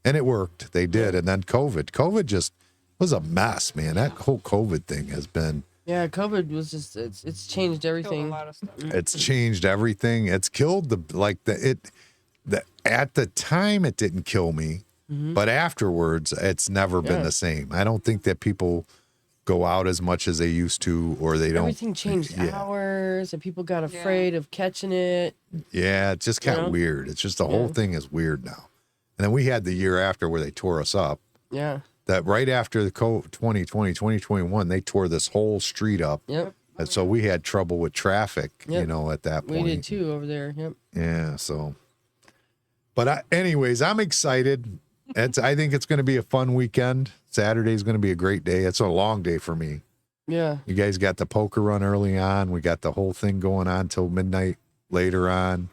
And it worked. They did. And then COVID just was a mess, man. That whole COVID thing has been. Yeah, COVID was just it's changed Killed a everything. lot of stuff. It's changed everything. It's killed at the time it didn't kill me, but afterwards it's never been the same. I don't think that people go out as much as they used to, or they don't. Everything changed hours, and people got afraid of catching it. Yeah, it just got weird. It's just the whole thing is weird now. And then we had the year after where they tore us up. Yeah. That right after the 2021, they tore this whole street up. Yep. And so we had trouble with traffic, Yep. at that We point. did too over there. Yep. Yeah, so. But anyways, I'm excited. I think it's going to be a fun weekend. Saturday's going to be a great day. It's a long day for me. Yeah. You guys got the poker run early on. We got the whole thing going on till midnight later on.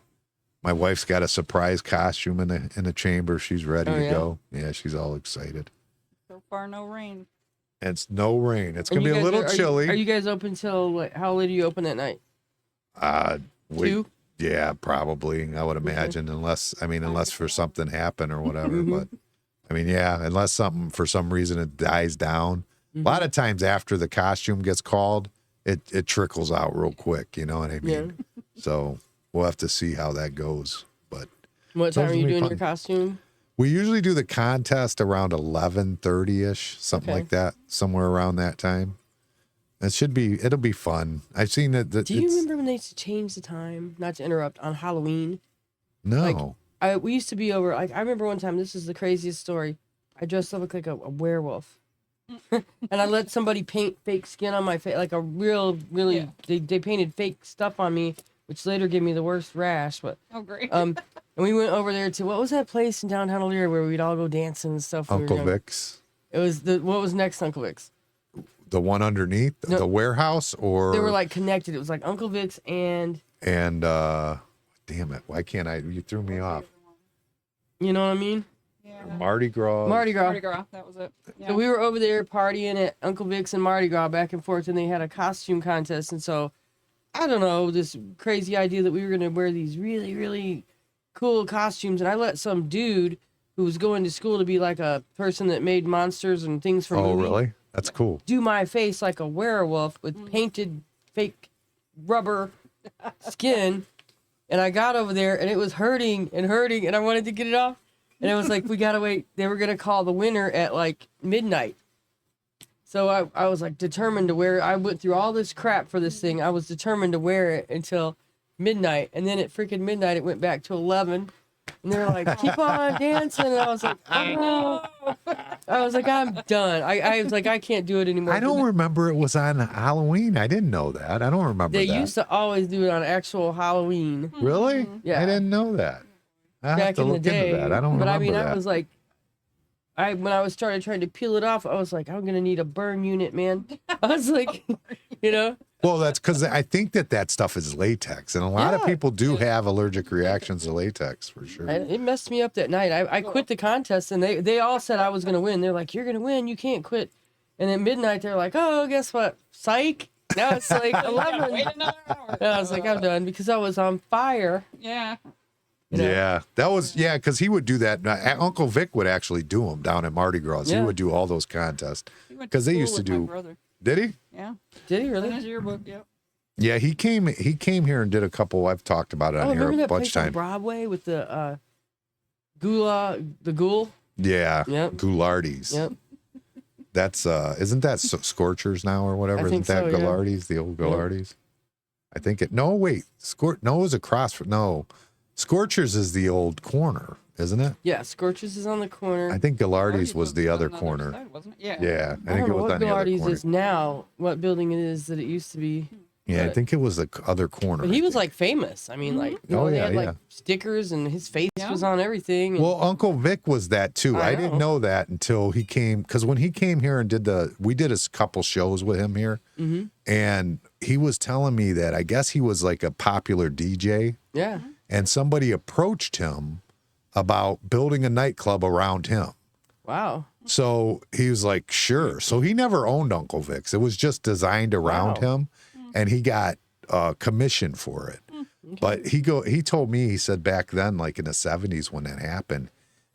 My wife's got a surprise costume in the chamber. She's ready to go. Yeah, she's all excited. So far, no rain. And it's no rain. It's And going to be you a guys little chilly. Are you guys open till how late are you open at night? Wait, 2? yeah, probably. I would imagine, unless for something happen or whatever. Mm-hmm. But I mean, yeah, unless something for some reason it dies down. Mm-hmm. A lot of times after the costume gets called, it trickles out real quick. You know what I mean? So we'll have to see how that goes. But What time Those are you will be doing fun. your costume? we usually do the contest around 11:30ish, something Okay. like that, somewhere around that time. It'll be fun. I've seen that. Do you remember when they used to change the time? Not to interrupt, on Halloween. No. We used to be over. Like I remember one time. This is the craziest story. I dressed up like a werewolf, and I let somebody paint fake skin on my face, like a really. They painted fake stuff on me, which later gave me the worst rash. But Oh, great. and we went over there to what was that place in downtown Elyria where we'd all go dancing and stuff. when we were Uncle young? Vic's, It was what was next, to Uncle Vic's? the one underneath No. the warehouse, or They were like connected. It was like Uncle Vic's and damn it, why can't I? You threw me off. you know what I mean, Yeah. Mardi Gras. Mardi Gras. Mardi Gras. That was it. Yeah. So we were over there partying at Uncle Vic's and Mardi Gras back and forth, and they had a costume contest. And so, I don't know, this crazy idea that we were going to wear these really, really cool costumes. And I let some dude who was going to school to be like a person that made monsters and things for Oh, movies really? That's cool. do my face like a werewolf with painted fake rubber skin. And I got over there, and it was hurting, and I wanted to get it off. And it was like, we gotta wait. They were gonna call the winner at like midnight. So I was like determined to wear it. I went through all this crap for this thing. I was determined to wear it until midnight. And then at freaking midnight, it went back to 11. And they're like, keep on dancing. And I was like, oh. I was like, I'm done. I was like, I can't do it anymore. I don't remember it was on Halloween. I didn't know that. I don't remember They that. used to always do it on actual Halloween. Really? Yeah. I didn't know that. I have Back to in the look into day. that. I don't but remember I mean, that. I was like, when I was trying to peel it off, I was like, I'm gonna need a burn unit, man. I was like, you know. Well, that's because I think that stuff is latex, and a lot of Yeah. people do have allergic reactions to latex for sure. It messed me up that night. I quit the contest, and they all said I was gonna win. They're like, you're gonna win. You can't quit. And at midnight, they're like, oh, guess what? Psych. Now it's like 11. Wait another hour. And I was like, I'm done because I was on fire. Yeah. You know? Yeah, that was because he would do that. Uncle Vic would actually do them down at Mardi Gras. He Yeah. would do all those contests He went because they school used to with my do. brother. Did he? Yeah. Did he In really? his yearbook. Yep. Yeah, he came here and did a couple. I've talked about it on Oh, here remember a that bunch place on time. Broadway with the ghoul? Yeah, Yep. Goulardi's. Yep. That's isn't that Scorchers now or whatever? I Isn't think that so, yeah. Goulardi's, the old Goulardi's? I think it. No, wait. No, it was across from. No, Scorchers is the old corner, isn't it? Yeah, Scorches is on the corner. I think Goulardi's was the on other other corner. side, wasn't it? Yeah. Yeah, I I think don't it know was what on the other Goulardi's corner. is now, what building it is that it used to be. Yeah, I but- think it was the other corner. But he I was think. like famous. I mean, like, you Oh, know, they yeah, had yeah. like stickers and his face Yeah. was on everything. And Well, Uncle Vic was that too. I I didn't know. know that until he came, because when he came here and we did a couple shows with him here, Mhm. and he was telling me that I guess he was like a popular DJ, yeah. and somebody approached him about building a nightclub around him. Wow. So he was like, sure. So he never owned Uncle Vic's. It was just designed around Wow. him, and he got commission for it. But he told me, he said back then, like in the 70s when that happened,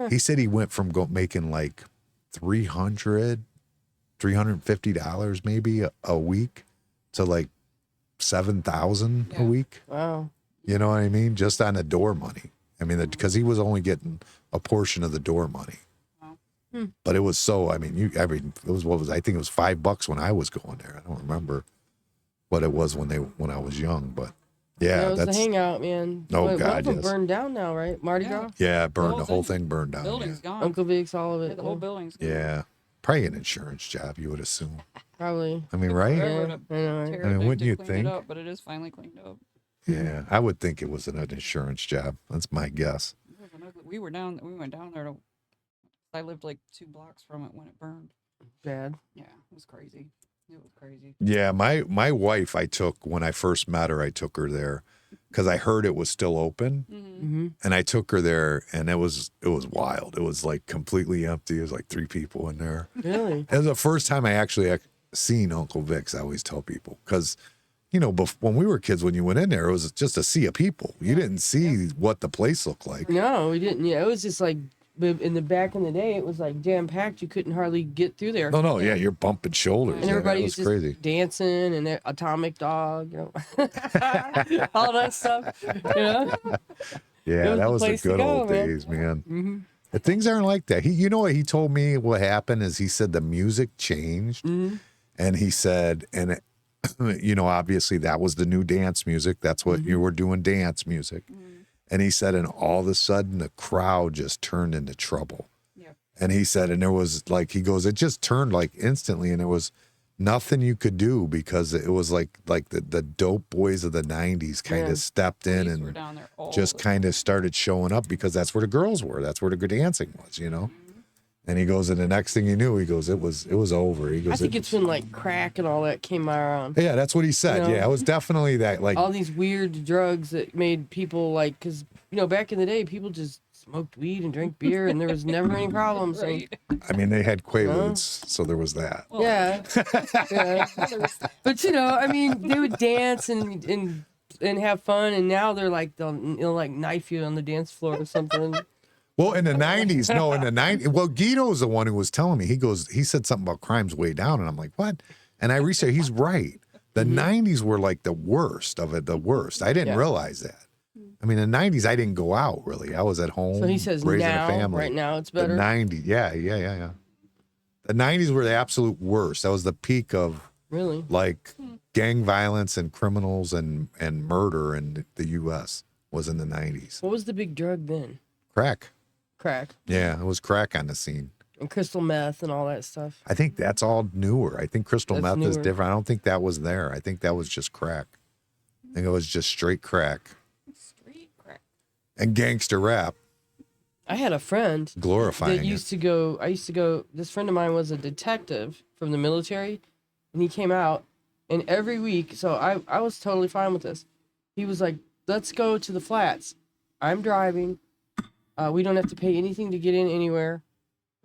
he said he went from making like $350 maybe a week to like 7,000 a Yeah. week. Wow. You know what I mean? Just on the door money. I mean, because he was only getting a portion of the door money. But it was so, I mean, it was, I think it was $5 when I was going there. I don't remember what it was when I was young, but Yeah, yeah, it was the that's, hangout, man. Oh, One God, of them yes. burned down now, right? Mardi Yeah. Gras? yeah, it burned, whole the whole thing- thing burned down. Building's Yeah. gone. Uncle Vic's, all of Yeah, it. the whole yeah. building's gone. Yeah. Probably an insurance job, you would assume. Probably. I mean, right? Forever Yeah, to I know, right? tear I mean, it big wouldn't to you clean think? It up, but it is finally cleaned up. Yeah. I would think it was an insurance job. That's my guess. It was an ugly- We went down there to. I lived like 2 blocks from it when it burned. Bad. Yeah, it was crazy. It was crazy. Yeah, my wife, when I first met her, I took her there because I heard it was still open, Mm-hmm. and I took her there, and it was wild. It was like completely empty. It was like 3 people in there. Really? It was the first time I actually seen Uncle Vic's. I always tell people because, you know, when we were kids, when you went in there, it was just a sea of people. You didn't see what the place looked like. No, we didn't. Yeah, it was just like in the back in the day, it was like jam packed. You couldn't hardly get through there. No, yeah, you're bumping shoulders. And Yeah, everybody that was was just crazy. dancing and their Atomic Dog, you know, all that stuff. You know? Yeah, was that the was the place to good go, old man. days, man. Mm-hmm. But things aren't like that. You know what he told me? What happened is he said the music changed, Mm-hmm. and he said, you know, obviously that was the new dance music. That's what Mm-hmm. you were doing, dance music. And he said, and all of a sudden the crowd just turned into trouble. Yeah. And he said, and there was like, he goes, it just turned like instantly, and there was nothing you could do because it was like the dope boys of the 90s kind Yeah. of stepped in Police were and down there all just the kind of started showing up because that's where the girls were. That's where the good dancing was, you know? And he goes, and the next thing he knew, he goes, it was over. He goes, I think it's when like crack and all that came around. yeah, that's what he said. You know? Yeah, it was definitely that. Like, All these weird drugs that made people like, because, you know, back in the day, people just smoked weed and drank beer and there was never any problems. And- Right. I mean, they had Quaaludes, so there was that. Well, yeah. Yeah. there was- But, you know, I mean, they would dance and have fun. And now they're like, they'll like knife you on the dance floor or something. Well, in the 90s, no, in the 90s. Well, Guido's the one who was telling me. He said something about crime's way down, and I'm like, what? And I researched, he's right. The 90s were like the worst of it, the worst. I didn't Yeah. realize that. I mean, in the 90s, I didn't go out really. I was at home So he says raising now, a family. right now, it's The better. 90s, yeah. The 90s were the absolute worst. That was the peak of Really? like gang violence and criminals and murder in the U.S. was in the 90s. What was the big drug then? Crack. Crack Yeah, it was crack on the scene. and crystal meth and all that stuff. I think that's all newer. I think crystal That's meth is newer. different. I don't think that was there. I think that was just crack. I think it was just straight crack Street crack. and gangster rap I had a friend glorifying that it. used to go. I used to go. This friend of mine was a detective from the military, and he came out, and every week. So I was totally fine with this. He was like, "Let's go to the flats. I'm driving. We don't have to pay anything to get in anywhere."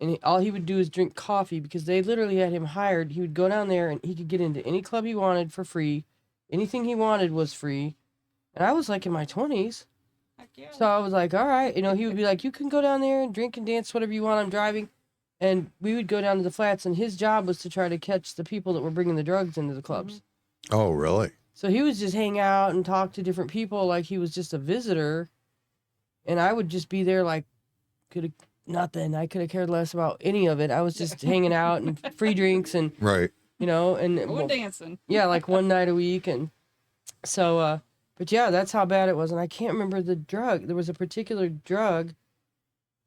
And all he would do is drink coffee because they literally had him hired. He would go down there and he could get into any club he wanted for free. Anything he wanted was free. And I was like in my 20s. Heck yeah. So I was like, all right. He would be like, you can go down there and drink and dance, whatever you want. I'm driving. And we would go down to the flats. And his job was to try to catch the people that were bringing the drugs into the clubs. Oh, really? So he would just hang out and talk to different people like he was just a visitor. And I would just be there like, nothing. I could have cared less about any of it. I was just hanging out and free drinks and, Right. and Go dancing. yeah, like one night a week. And so, but yeah, that's how bad it was. And I can't remember the drug. There was a particular drug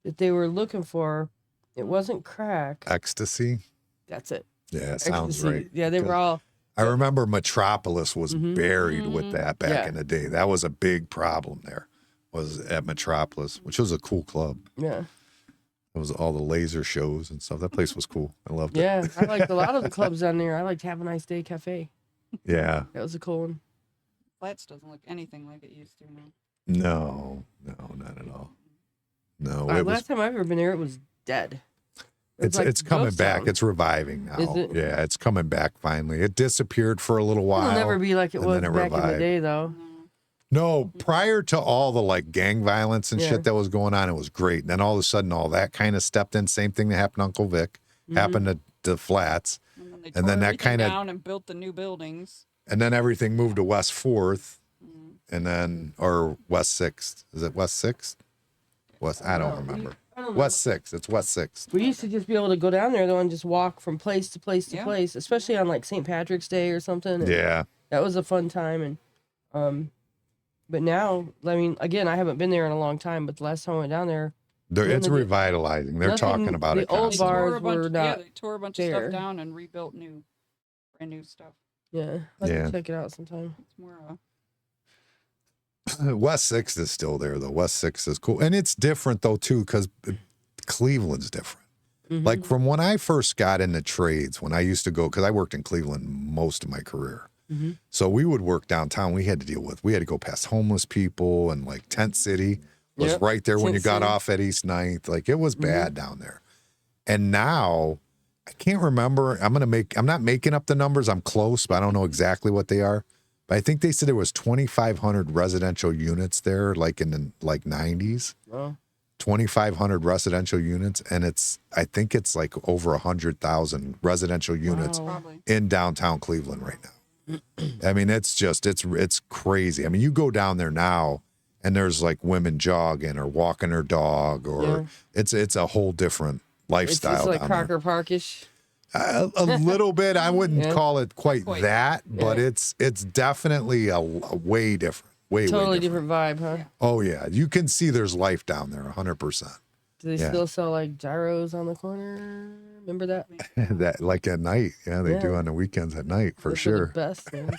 that they were looking for. It wasn't crack. Ecstasy. That's it. Yeah, sounds Ecstasy. right. Yeah, they were all. I remember Metropolis was Mhm. buried with that back Yeah. in the day. That was a big problem there, was at Metropolis, which was a cool club. Yeah. It was all the laser shows and stuff. That place was cool. I loved it. Yeah. I liked a lot of the clubs down there. I liked Have a Nice Day Cafe. Yeah. That was a cool one. Flats doesn't look anything like it used to now. No, not at all. No, it was. Last time I've ever been there, it was dead. It was like It's coming ghost back. town. It's reviving now. Is it? Yeah, it's coming back finally. It disappeared for a little while. It'll never be like it and was then back it in the revived. day, though. No, prior to all the like gang violence and Yeah. shit that was going on, it was great. And then all of a sudden, all that kind of stepped in. Same thing that happened to Uncle Vic, happened to the flats, And then, they And then tore that everything kinda- down and built the new buildings. and then everything moved to West Fourth, and then or West Sixth. Is it West Sixth? West. I don't remember. I don't know. West Sixth. It's West Sixth. We used to just be able to go down there though and just walk from place to place to Yeah. place, especially on like St. Patrick's Day or something. and Yeah. that was a fun time. And but now, I mean, again, I haven't been there in a long time. But the last time I went down there, It's Nothing- revitalizing. They're nothing- talking about the it. old constantly. bars Tore a bunch, were yeah, not they tore a bunch there. of stuff down and rebuilt brand new stuff. yeah, I Yeah. can check it out sometime. It's more West Sixth is still there though. West Sixth is cool, and it's different though too because Cleveland's different. Mm-hmm. Like from when I first got into trades, when I used to go, because I worked in Cleveland most of my career. Mm-hmm. So we would work downtown. We had to go past homeless people, and like Tent City was Yep. right there when Tent you got City. off at East 9th. Like it was bad down there. And now I can't remember. I'm not making up the numbers. I'm close, but I don't know exactly what they are. But I think they said there was 2,500 residential units there, like in the 90s. Well, 2,500 residential units, and I think it's like over 100,000 residential units Wow. probably. in downtown Cleveland right now. I mean, it's crazy. I mean, you go down there now, and there's like women jogging or walking their dog, or Yeah. it's a whole different lifestyle. it's like down there. Crocker Parkish. A little bit. I wouldn't Yeah. call it quite Quite. that, but Yeah. it's definitely a way different. Way Totally different. different vibe, huh? Oh yeah, you can see there's life down there, 100%. Do they Yeah. still sell like gyros on the corner? Remember that? That like at night, yeah, they do Yeah. on the weekends at night for Those are sure. the best, man.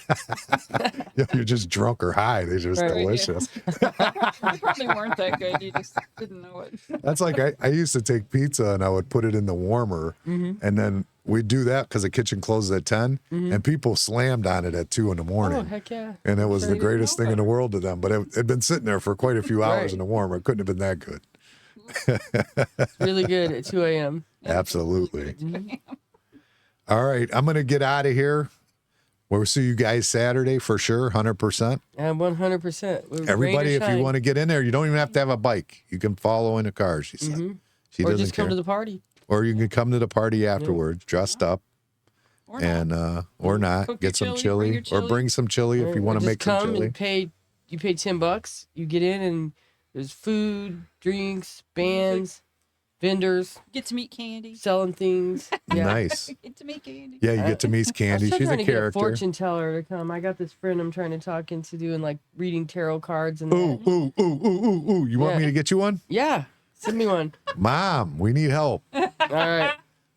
Yeah, you're just drunk or high. They're just Right. delicious. They probably weren't that good. You just didn't know it. That's like I used to take pizza and I would put it in the warmer, Mm-hmm. and then we'd do that because the kitchen closes at 10, and people slammed on it at 2 in the morning. Oh, heck yeah. And it was Sure the you didn't greatest know thing in the better. world to them. But it had been sitting there for quite a few hours Right. in the warmer. It couldn't have been that good. It's really good at 2 a.m. Absolutely. All right, I'm going to get out of here. We'll see you guys Saturday for sure, 100%. And 100%. With rain or Everybody, if you shine. want to get in there, you don't even have to have a bike. You can follow in a car, she said. Mhm. She Or doesn't just care. come to the party. Or you can come to the party afterwards, dressed up, Or not. and or not, Cook get your some bring chili, your or chili. bring some chili if you Or want to just make some come chili. and you pay $10. You get in and there's food, drinks, bands, vendors Get to meet Candy. selling things. Yeah. Nice. Get to meet Candy. Yeah, you get to meet I'm Candy. still She's trying a to get a character. fortune teller to come. I got this friend I'm trying to talk into doing like reading tarot cards and Ooh, that. ooh, ooh, ooh, ooh, ooh. You want Yeah. me to get you one? Yeah. Send me one. Mom, we need help. All right.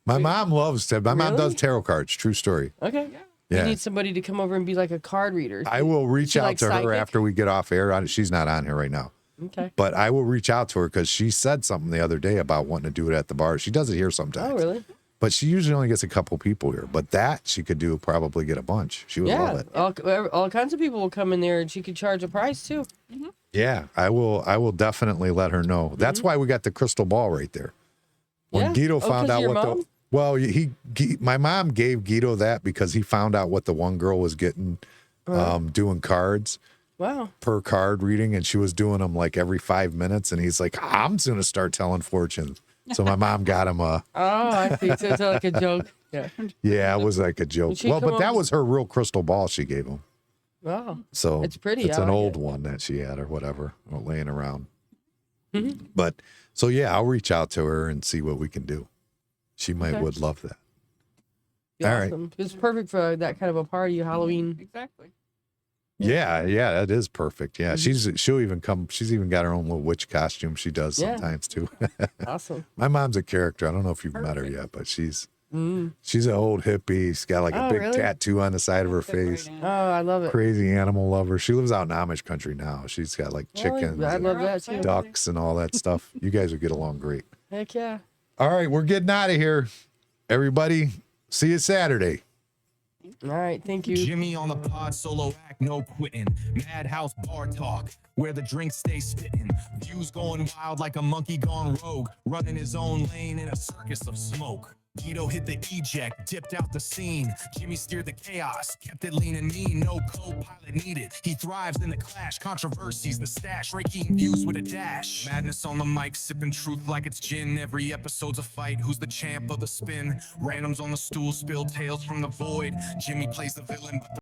My mom loves to. My mom Really? does tarot cards. True story. Okay. Yeah. You need somebody to come over and be like a card reader. I will reach She out like to her psychic? after we get off air. She's not on here right now. Okay. But I will reach out to her because she said something the other day about wanting to do it at the bar. She does it here sometimes. Oh, really? But she usually only gets a couple people here. But that she could do, probably get a bunch. She would love Yeah. it. All kinds of people will come in there, and she could charge a price too. Yeah, I will definitely let her know. That's why we got the crystal ball right there. When Yeah. Guido Oh, found 'cause out your what mom? my mom gave Guido that because he found out what the one girl was getting doing cards Wow. per card reading, and she was doing them like every 5 minutes, and he's like, I'm just gonna start telling fortunes. So my mom got him Oh, I see. So it's like a joke. Yeah. yeah, it was like a joke. Did she Well, come but that over- was her real crystal ball she gave him. Wow. So It's pretty. It's I an like old it. one that she had or whatever, laying around. Mm-hmm. But so yeah, I'll reach out to her and see what we can do. She might Okay. would love that. Be All right. awesome. It's perfect for that kind of a party, Halloween. Exactly. Yeah, that is perfect. Yeah, Mm-hmm. she'll even come. She's even got her own little witch costume she does Yeah. sometimes too. Awesome. My mom's a character. I don't know if you've met her Perfect. yet, but she's Mm. an old hippie. She's got like a Oh, big really? tattoo on the side of her Fit right face. in. Oh, I love it. Crazy animal lover. She lives out in Amish country now. She's got like Really? chickens, I and love that too. ducks, and all that stuff. You guys would get along great. Heck yeah. All right, we're getting out of here. Everybody, see you Saturday. All right. Thank you. Jimmy on the pod, solo act, no quitting. Madhouse bar talk, where the drinks stay spitting. Views going wild like a monkey gone rogue, running his own lane in a circus of smoke. Guido hit the eject, dipped out the scene. Jimmy steered the chaos, kept it lean and mean. No co-pilot needed. He thrives in the clash. Controversies, the stash. Raking views with a dash. Madness on the mic, sipping truth like it's gin. Every episode's a fight. Who's the champ of the spin? Randoms on the stool, spill tales from the void. Jimmy plays the villain, but the